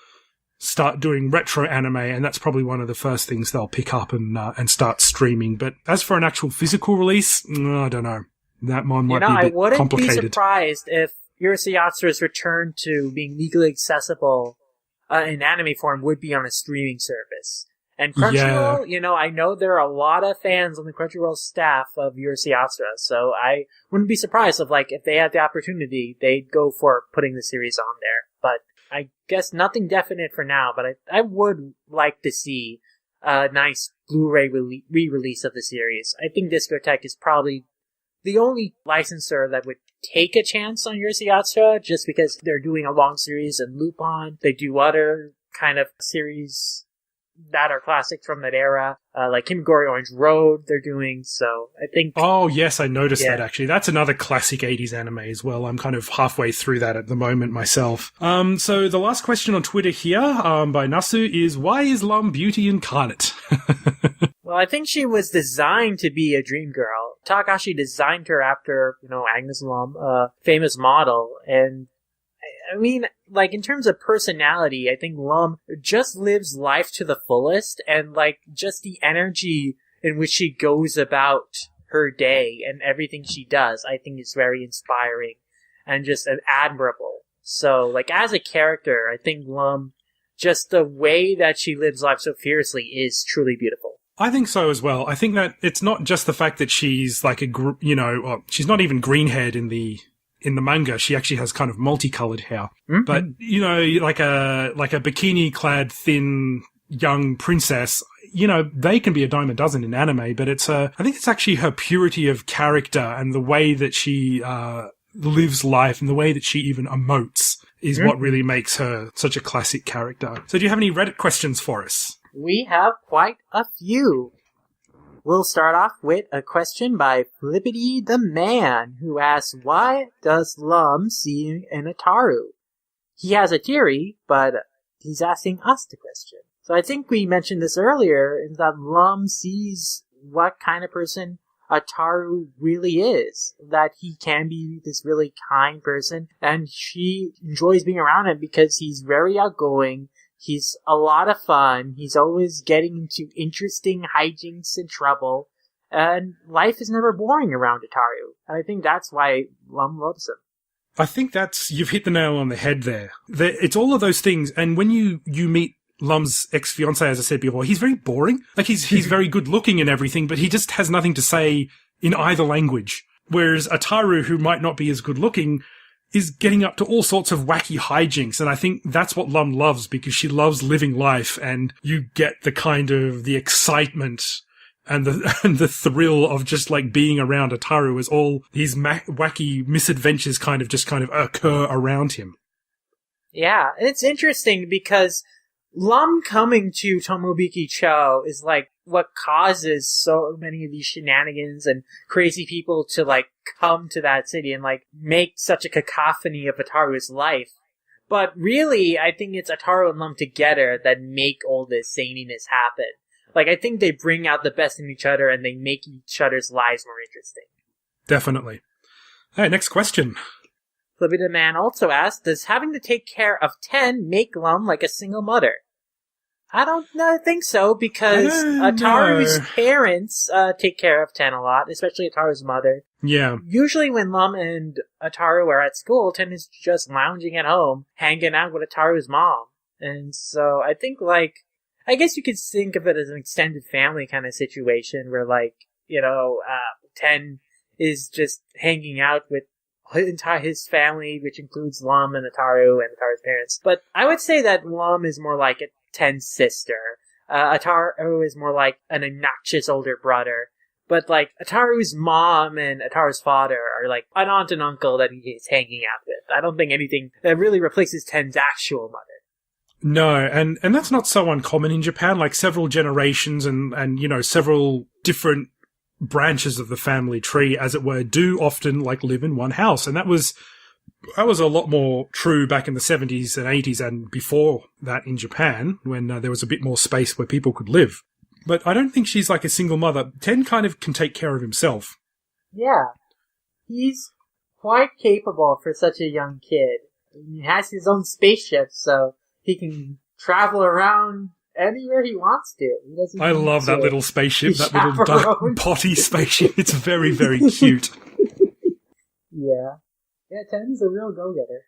start doing retro anime, and that's probably one of the first things they'll pick up and start streaming. But as for an actual physical release, I don't know. That one might be a bit complicated. I wouldn't be surprised if Urusei Yatsura's return to being legally accessible in anime form would be on a streaming service. And Crunchyroll, I know there are a lot of fans on the Crunchyroll staff of Urusei Yatsura, so I wouldn't be surprised if they had the opportunity, they'd go for putting the series on there. But I guess nothing definite for now, but I would like to see a nice Blu-ray re-release of the series. I think Discotek is probably the only licensor that would take a chance on Urusei Yatsura, just because they're doing a long series and Lupin. They do other kind of series that are classic from that era, like Kimigori Orange Road they're doing, so I think... Oh, yes, I noticed that, actually. That's another classic 80s anime as well. I'm kind of halfway through that at the moment myself. So the last question on Twitter here, by Nasu, is why is Lum Beauty Incarnate? Well, I think she was designed to be a dream girl. Takahashi designed her after, Agnes Lum, a famous model, and I mean, like, in terms of personality, I think Lum just lives life to the fullest, and, like, just the energy in which she goes about her day and everything she does, I think is very inspiring and just admirable. So, like, as a character, I think Lum, just the way that she lives life so fiercely is truly beautiful. I think so as well. I think that it's not just the fact that she's, like, she's not even green-haired in the manga. She actually has kind of multicolored hair. Mm-hmm. But, like a bikini-clad, thin, young princess, they can be a dime a dozen in anime, but I think it's actually her purity of character and the way that she lives life and the way that she even emotes is what really makes her such a classic character. So do you have any Reddit questions for us? We have quite a few. We'll start off with a question by Flippity the Man, who asks, why does Lum see an Ataru? He has a theory, but he's asking us the question. So I think we mentioned this earlier, is that Lum sees what kind of person Ataru really is. That he can be this really kind person, and she enjoys being around him because he's very outgoing. He's a lot of fun. He's always getting into interesting hijinks and trouble. And life is never boring around Ataru. And I think that's why Lum loves him. I think you've hit the nail on the head there. It's all of those things. And when you meet Lum's ex-fiancé, as I said before, he's very boring. Like, he's very good looking and everything, but he just has nothing to say in either language. Whereas Ataru, who might not be as good looking, is getting up to all sorts of wacky hijinks, and I think that's what Lum loves, because she loves living life, and you get the kind of the excitement and the thrill of just like being around Ataru as all these wacky misadventures kind of occur around him. Yeah, it's interesting because Lum coming to Tomobiki-cho is like what causes so many of these shenanigans and crazy people to like come to that city and like make such a cacophony of Ataru's life. But really, I think it's Ataru and Lum together that make all this zaniness happen. Like, I think they bring out the best in each other and they make each other's lives more interesting. Definitely. Hey, next question. Flippity Man also asked, does having to take care of 10 make Lum like a single mother? I don't think so, because Ataru's parents take care of Ten a lot, especially Ataru's mother. Yeah. Usually when Lum and Ataru are at school, Ten is just lounging at home, hanging out with Ataru's mom. And so I think, like, I guess you could think of it as an extended family kind of situation where, like, Ten is just hanging out with his family, which includes Lum and Ataru's parents. But I would say that Lum is more like Ten's sister. Ataru is more like an obnoxious older brother. But, like, Ataru's mom and Ataru's father are like an aunt and uncle that he's hanging out with. I don't think anything that really replaces Ten's actual mother. No, and that's not so uncommon in Japan. Like, several generations and several different branches of the family tree, as it were, do often, like, live in one house. And that was a lot more true back in the 70s and 80s and before that in Japan, when there was a bit more space where people could live. But I don't think she's like a single mother. Ten kind of can take care of himself. Yeah. He's quite capable for such a young kid. He has his own spaceship, so he can travel around anywhere he wants to. I love that little spaceship, that little duck potty spaceship. It's very, very cute. Yeah. Yeah, Ten's a real go-getter.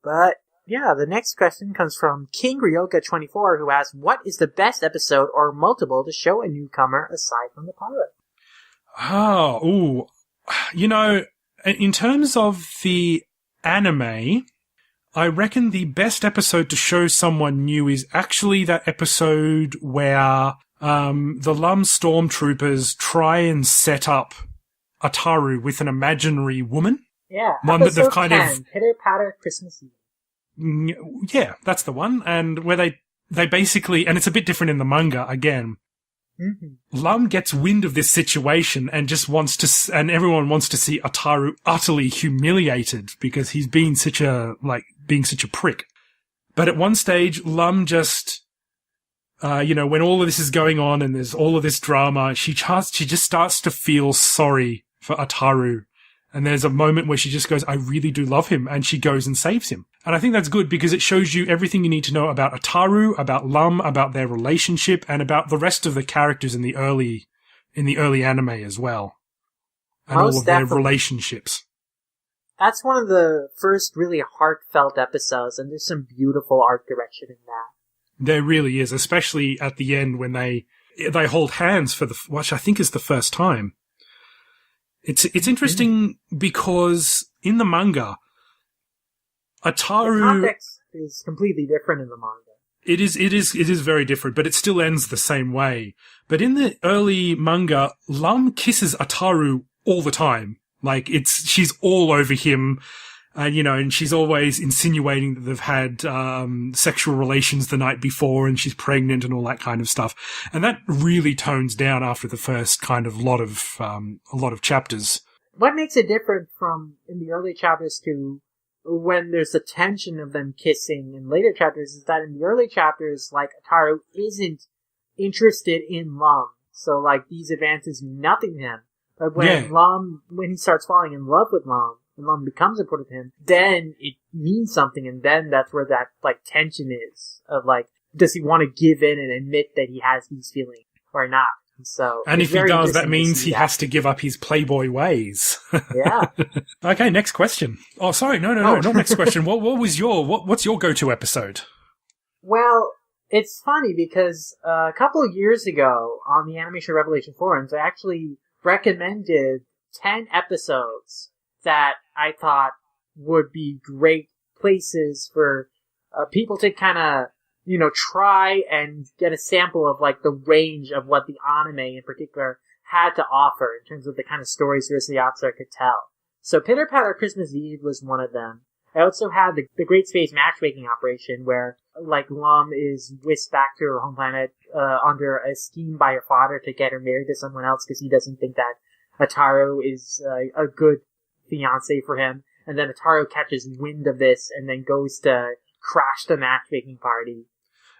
But, yeah, the next question comes from King Ryoka24, who asks, what is the best episode or multiple to show a newcomer aside from the pilot? In terms of the anime, I reckon the best episode to show someone new is actually that episode where the Lum stormtroopers try and set up Ataru with an imaginary woman. Yeah, one that they've episode kind 10, of Pitter Patter Christmas Eve. Yeah, that's the one. And where they basically, and it's a bit different in the manga again. Mm-hmm. Lum gets wind of this situation and just wants to, and everyone wants to see Ataru utterly humiliated because he's being such a prick. But at one stage, Lum just, when all of this is going on and there's all of this drama, she just starts to feel sorry for Ataru. And there's a moment where she just goes, I really do love him. And she goes and saves him. And I think that's good because it shows you everything you need to know about Ataru, about Lum, about their relationship, and about the rest of the characters in the early anime as well. And all of their relationships. That's one of the first really heartfelt episodes, and there's some beautiful art direction in that. There really is, especially at the end when they hold hands for which I think is the first time. It's interesting because in the manga, Ataru... The context is completely different in the manga. It is very different, but it still ends the same way. But in the early manga, Lum kisses Ataru all the time. Like, she's all over him, and she's always insinuating that they've had, sexual relations the night before and she's pregnant and all that kind of stuff. And that really tones down after the first kind of lot of chapters. What makes it different from in the early chapters to when there's the tension of them kissing in later chapters is that in the early chapters, like, Ataru isn't interested in Lum. So, like, these advances mean nothing to him. But when he starts falling in love with Lum, and Lum becomes important to him, then it means something, and then that's where that, like, tension is, of, like, does he want to give in and admit that he has these feelings, or not? And if he does, that means he has to give up his playboy ways. Yeah. Okay, next question. Oh, sorry, no, not next question. What's your go-to episode? Well, it's funny, because a couple of years ago, on the Animation Revelation forums, I actually recommended 10 episodes that I thought would be great places for people to kind of, try and get a sample of, like, the range of what the anime in particular had to offer in terms of the kind of stories Urusei Yatsura could tell. So Pitter Patter Christmas Eve was one of them. I also had the Great Space Matchmaking Operation where, like, Lum is whisked back to her home planet under a scheme by her father to get her married to someone else because he doesn't think that Ataru is a good fiance for him. And then Ataru catches wind of this and then goes to crash the matchmaking party.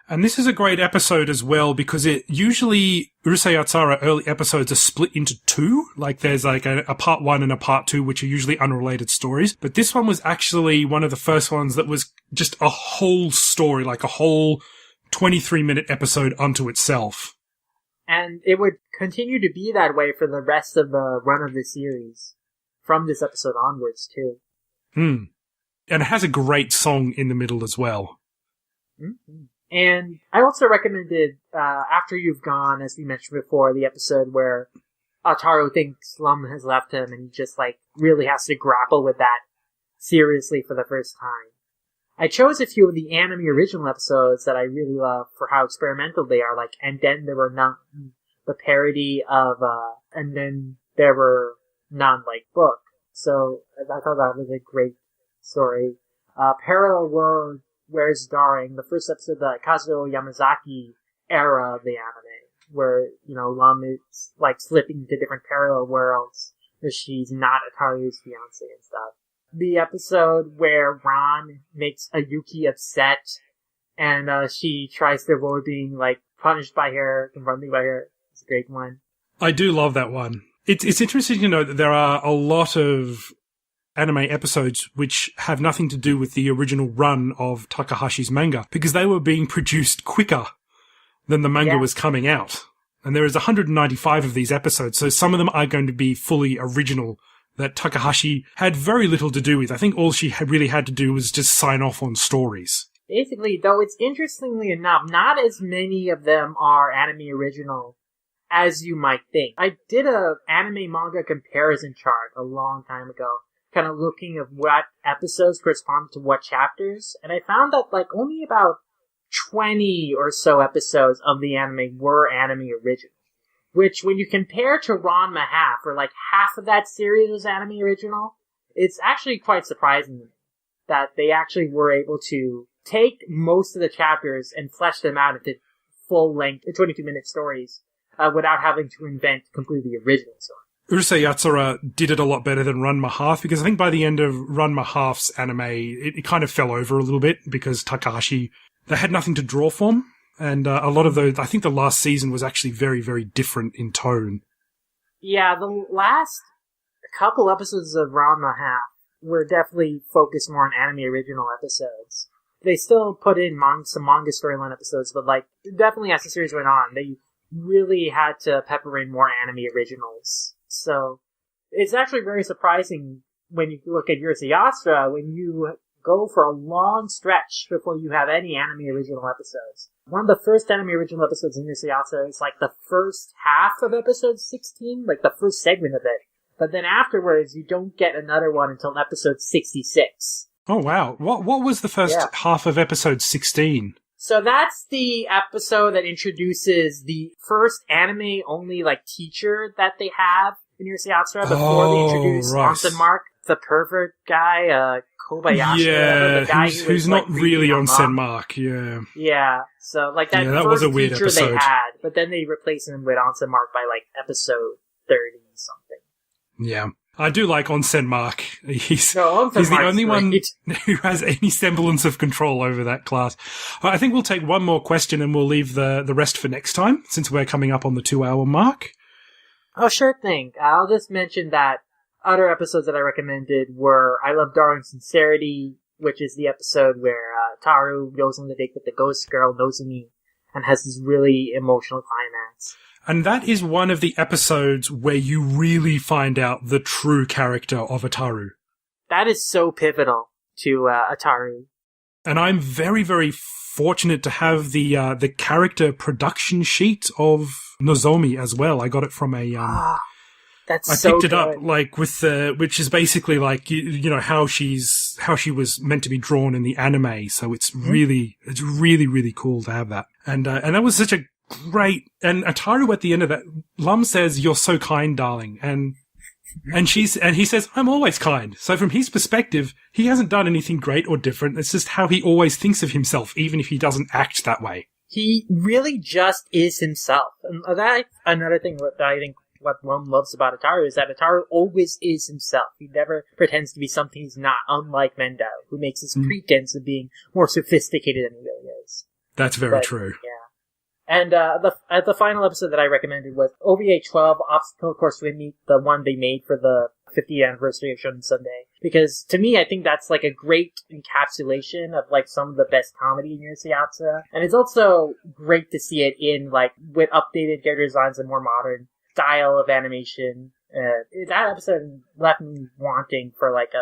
And this is a great episode as well because it usually, Urusei Yatsura early episodes are split into two. Like there's like a part 1 and a part 2, which are usually unrelated stories. But this one was actually one of the first ones that was just a whole story, like a whole 23-minute episode unto itself. And it would continue to be that way for the rest of the run of the series. From this episode onwards, too. And it has a great song in the middle as well. Mm-hmm. And I also recommended, After You've Gone, as we mentioned before, the episode where Ataru thinks Lum has left him and he just, like, really has to grapple with that seriously for the first time. I chose a few of the anime original episodes that I really love for how experimental they are, like, And Then There Were None, the parody of, And Then There Were None, like, book. So I thought that was a great story. Parallel World, Where's Darring, the first episode of the Kazuo Yamazaki era of the anime, where, Lum is, like, slipping into different parallel worlds, where she's not Ataru's fiancé and stuff. The episode where Ron makes Ayuki upset, and, she tries to avoid being, like, punished by her, confronted by her. It's a great one. I do love that one. It's interesting to know that there are a lot of anime episodes which have nothing to do with the original run of Takahashi's manga, because they were being produced quicker than the manga was coming out. And there is 195 of these episodes, so some of them are going to be fully original, that Takahashi had very little to do with. I think all she really had to do was just sign off on stories. Basically, though, it's interestingly enough, not as many of them are anime original as you might think. I did a anime manga comparison chart a long time ago, kind of looking at what episodes correspond to what chapters, and I found that, like, only about 20 or so episodes of the anime were anime original. Which, when you compare to Ranma half, where like half of that series was anime original, it's actually quite surprising to me that they actually were able to take most of the chapters and flesh them out into full-length 22-minute stories without having to invent completely original stories. Urusei Yatsura did it a lot better than Ranma half, because I think by the end of Ranma half's anime, it kind of fell over a little bit because Takahashi, they had nothing to draw from. And a lot of those, I think the last season was actually very, very different in tone. Yeah, the last couple episodes of Ranma half were definitely focused more on anime original episodes. They still put in some manga storyline episodes, but like, definitely as the series went on, they really had to pepper in more anime originals. So, it's actually very surprising when you look at Urusei Yatsura, when you go for a long stretch before you have any anime original episodes. One of the first anime original episodes in Urusei Yatsura is like the first half of episode 16, like the first segment of it. But then afterwards, you don't get another one until episode 66. Oh, wow. What was the first half of episode 16? So that's the episode that introduces the first anime-only, like, teacher that they have in Urusei Yatsura before they introduce Onsen Mark, the pervert guy, Kobayashi. Yeah, the guy who's not really Onsen Mark, yeah. Yeah, so, like, that first was a weird teacher episode. they had, but then they replaced him with Onsen Mark by, like, episode 30-something. Yeah. I do like Onsen Mark. He's the only one who has any semblance of control over that class. I think we'll take one more question and we'll leave the rest for next time, since we're coming up on the 2-hour mark. Oh, sure thing. I'll just mention that other episodes that I recommended were I Love Darling Sincerity, which is the episode where Ataru goes on the date with the ghost girl, Nozomi, and has this really emotional climax. And that is one of the episodes where you really find out the true character of Ataru. That is so pivotal to Ataru. And I'm very, very fortunate to have the character production sheet of Nozomi as well. I got it from a... That's I so picked it good. up, like, with which is basically like, you know, how she was meant to be drawn in the anime. So it's really, really cool to have that. And that was such a great, and Ataru at the end of that, Lum says, "You're so kind, darling," and he says, "I'm always kind." So from his perspective, he hasn't done anything great or different. It's just how he always thinks of himself, even if he doesn't act that way. He really just is himself. And that another thing that I think what Lum loves about Ataru is that Ataru always is himself. He never pretends to be something he's not, unlike Mendou, who makes this pretense of being more sophisticated than he really is. That's very true. Yeah. And the final episode that I recommended was OVA 12, Obstacle Course Swim Meet, the one they made for the 50th anniversary of Shonen Sunday. Because to me, I think that's like a great encapsulation of like some of the best comedy in Urusei Yatsura. And it's also great to see it in like with updated character designs and more modern style of animation. That episode left me wanting for like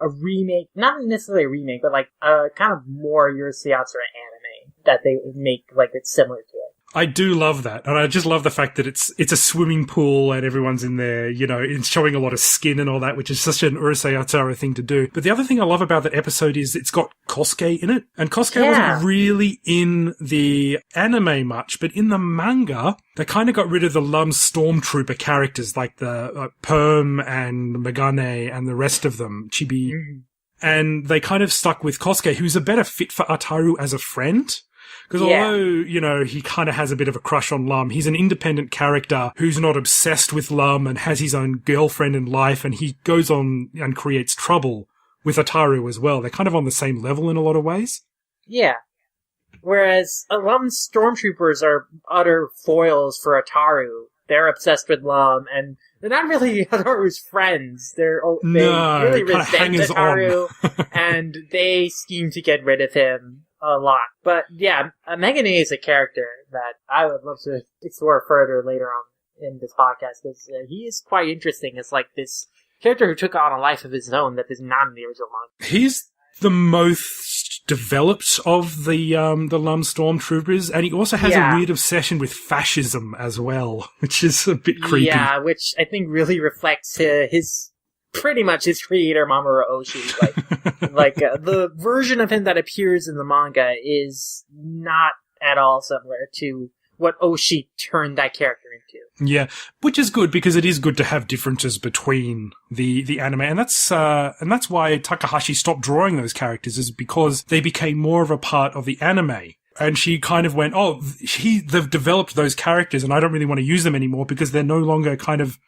a remake, not necessarily a remake, but like a kind of more Urusei Yatsura anime that they make like it's similar to it. I do love that, and I just love the fact that it's a swimming pool and everyone's in there, you know, it's showing a lot of skin and all that, which is such an Urusei Yatsura thing to do. But the other thing I love about that episode is it's got Kosuke in it, and Kosuke wasn't really in the anime much, but in the manga, they kind of got rid of the Lum Stormtrooper characters, like the Perm and Megane and the rest of them, Chibi. And they kind of stuck with Kosuke, who's a better fit for Ataru as a friend. Because although, you know, he kind of has a bit of a crush on Lum, he's an independent character who's not obsessed with Lum and has his own girlfriend in life, and he goes on and creates trouble with Ataru as well. They're kind of on the same level in a lot of ways. Yeah. Whereas Lum's stormtroopers are utter foils for Ataru. They're obsessed with Lum, and they're not really Ataru's friends. They really resent Ataru, and they scheme to get rid of him a lot. But yeah, Megane is a character that I would love to explore further later on in this podcast, because he is quite interesting as like this character who took on a life of his own that is not in the original manga. He's the most developed of the Lum Stormtroopers, and he also has a weird obsession with fascism as well, which is a bit creepy. Yeah, which I think really reflects his pretty much his creator, Mamoru Oshii. The version of him that appears in the manga is not at all similar to what Oshii turned that character into. Yeah, which is good because it is good to have differences between the anime, and that's why Takahashi stopped drawing those characters, is because they became more of a part of the anime. And she kind of went, they've developed those characters and I don't really want to use them anymore because they're no longer kind of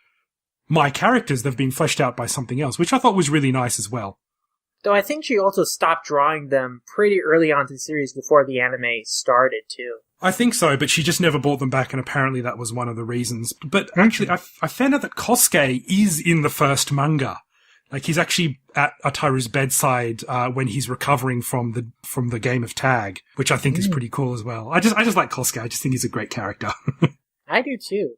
my characters. They've been fleshed out by something else, which I thought was really nice as well. Though I think she also stopped drawing them pretty early on in the series before the anime started, too. I think so, but she just never brought them back, and apparently that was one of the reasons. But actually, I found out that Kosuke is in the first manga. Like, he's actually at Ataru's bedside when he's recovering from the game of tag, which I think is pretty cool as well. I just like Kosuke. I just think he's a great character. I do, too.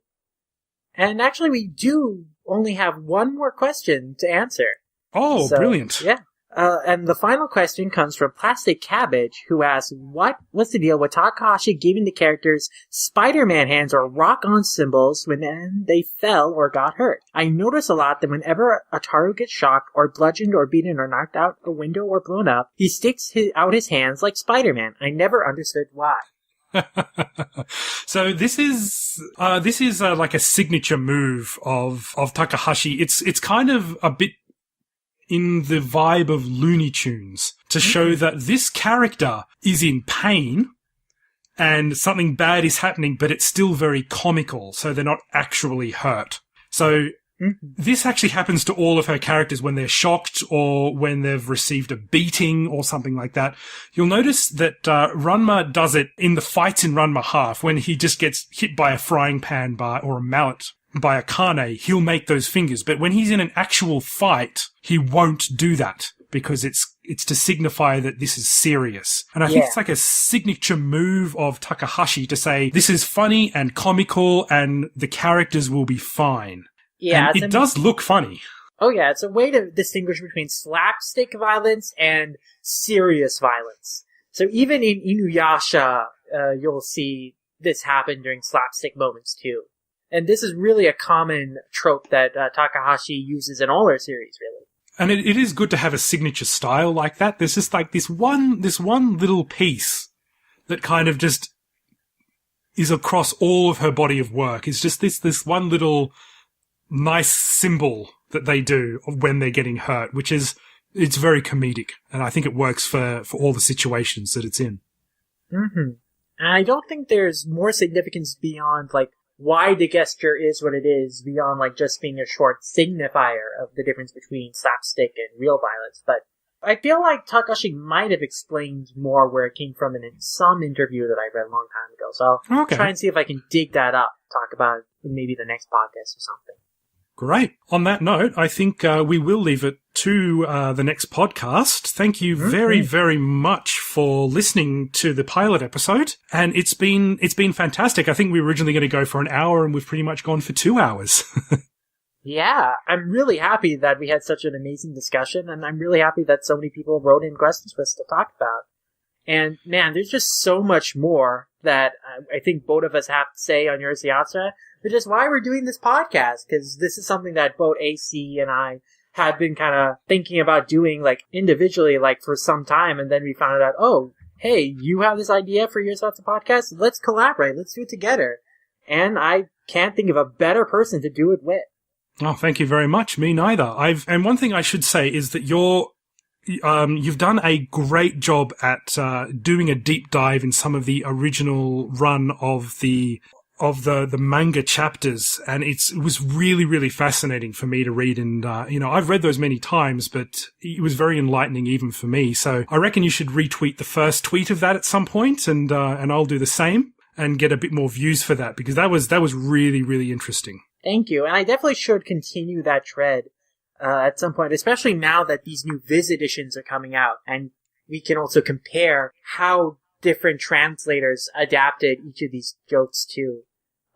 And actually, we do only have one more question to answer. Oh, so, brilliant. Yeah. And the final question comes from Plastic Cabbage, who asks, what was the deal with Takahashi giving the characters Spider-Man hands or rock-on symbols when they fell or got hurt? I notice a lot that whenever Ataru gets shocked or bludgeoned or beaten or knocked out a window or blown up, he sticks out his hands like Spider-Man. I never understood why. So this is like a signature move of Takahashi. It's kind of a bit in the vibe of Looney Tunes to show that this character is in pain and something bad is happening, but it's still very comical, so they're not actually hurt. So this actually happens to all of her characters when they're shocked or when they've received a beating or something like that. You'll notice that Ranma does it in the fights in Ranma Half when he just gets hit by a frying pan or a mallet by a Kane, he'll make those fingers. But when he's in an actual fight, he won't do that because it's to signify that this is serious. And I think it's like a signature move of Takahashi to say, this is funny and comical and the characters will be fine. Yeah. And it does look funny. Oh yeah, it's a way to distinguish between slapstick violence and serious violence. So even in Inuyasha, you'll see this happen during slapstick moments too. And this is really a common trope that Takahashi uses in all her series, really. And it is good to have a signature style like that. There's just like this one little piece that kind of just is across all of her body of work. It's just this one little nice symbol that they do when they're getting hurt, which is, it's very comedic. And I think it works for all the situations that it's in. Mm-hmm. And I don't think there's more significance beyond, like, why the gesture is what it is beyond like just being a short signifier of the difference between slapstick and real violence. But I feel like Takahashi might have explained more where it came from in some interview that I read a long time ago. So I'll try and see if I can dig that up, talk about it in maybe the next podcast or something. Great. On that note, I think we will leave it to the next podcast. Thank you very, very much for listening to the pilot episode. And it's been fantastic. I think we were originally going to go for an hour and we've pretty much gone for 2 hours. Yeah, I'm really happy that we had such an amazing discussion, and I'm really happy that so many people wrote in questions for us to talk about. And man, there's just so much more that I think both of us have to say on Urusei Yatsura, which is why we're doing this podcast, because this is something that both AC and I had been kind of thinking about doing, like, individually, like, for some time, and then we found out, oh, hey, you have this idea for Urusei Yatsura podcast? Let's collaborate, let's do it together. And I can't think of a better person to do it with. Oh, thank you very much. Me neither. And one thing I should say is that you've done a great job at doing a deep dive in some of the original run of the manga chapters, and it was really, really fascinating for me to read. And I've read those many times, but it was very enlightening even for me. So I reckon you should retweet the first tweet of that at some point, and I'll do the same and get a bit more views for that, because that was really, really interesting. Thank you, and I definitely should continue that thread at some point, especially now that these new Viz editions are coming out, and we can also compare how different translators adapted each of these jokes too.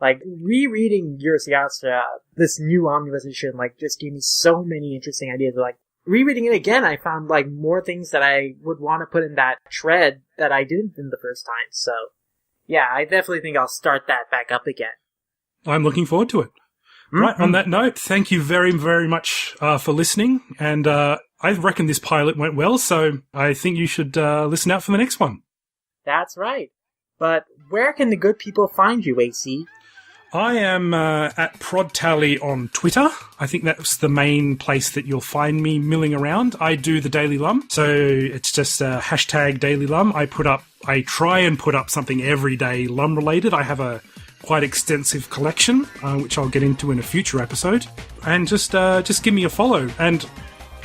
Like, rereading Urusei Yatsura, this new omnibus edition, like, just gave me so many interesting ideas. Like, rereading it again, I found, like, more things that I would want to put in that thread that I didn't in the first time. So, yeah, I definitely think I'll start that back up again. I'm looking forward to it. Right, on that note, thank you very, very much for listening. And I reckon this pilot went well, so I think you should listen out for the next one. That's right. But where can the good people find you, AC? I am at ProdTally on Twitter. I think that's the main place that you'll find me milling around. I do the Daily Lum, so it's just hashtag Daily Lum. I try and put up something every day Lum related. I have a quite extensive collection, which I'll get into in a future episode. And just give me a follow. And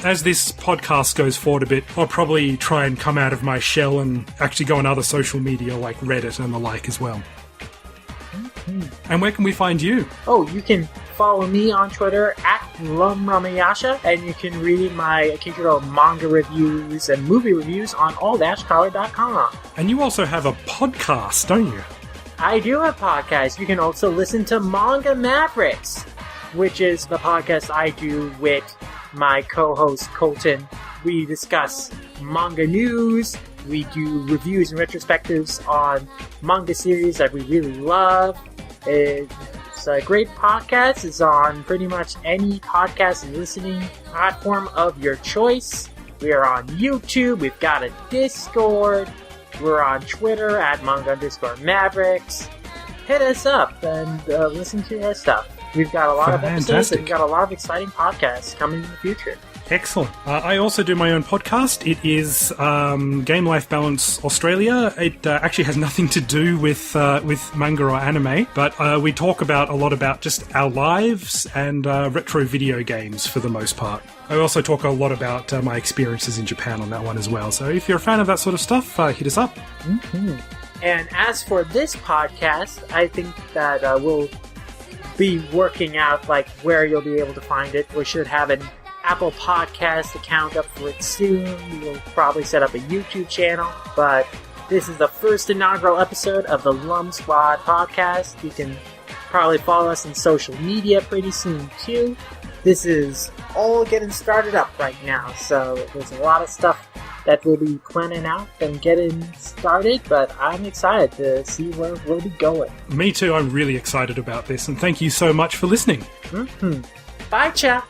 as this podcast goes forward a bit, I'll probably try and come out of my shell and actually go on other social media like Reddit and the like as well. And where can we find you? Oh, you can follow me on Twitter at LumRanmaYasha, and you can read my occasional manga reviews and movie reviews on all-color.com. And you also have a podcast, don't you? I do have podcasts. You can also listen to Manga Mavericks, which is the podcast I do with my co-host Colton. We discuss manga news, we do reviews and retrospectives on manga series that we really love. It's a great podcast. It's on pretty much any podcast and listening platform of your choice. We are on YouTube, we've got a Discord, we're on Twitter at Manga_Mavericks. Hit us up and listen to our stuff. We've got a lot of episodes and we've got a lot of exciting podcasts coming in the future. Excellent. I also do my own podcast. It is Game Life Balance Australia. It actually has nothing to do with manga or anime, but we talk about a lot about just our lives and retro video games for the most part. I also talk a lot about my experiences in Japan on that one as well. So if you're a fan of that sort of stuff, hit us up. Mm-hmm. And as for this podcast, I think that we'll be working out like where you'll be able to find it. We should have an Apple Podcast account up for it soon. We'll probably set up a YouTube channel, but this is the first inaugural episode of the LumSquad podcast. You can probably follow us on social media pretty soon too. This is all getting started up right now, so there's a lot of stuff that we'll be planning out and getting started, but I'm excited to see where we'll be going. Me too, I'm really excited about this, and thank you so much for listening. Mm-hmm. Bye, chat!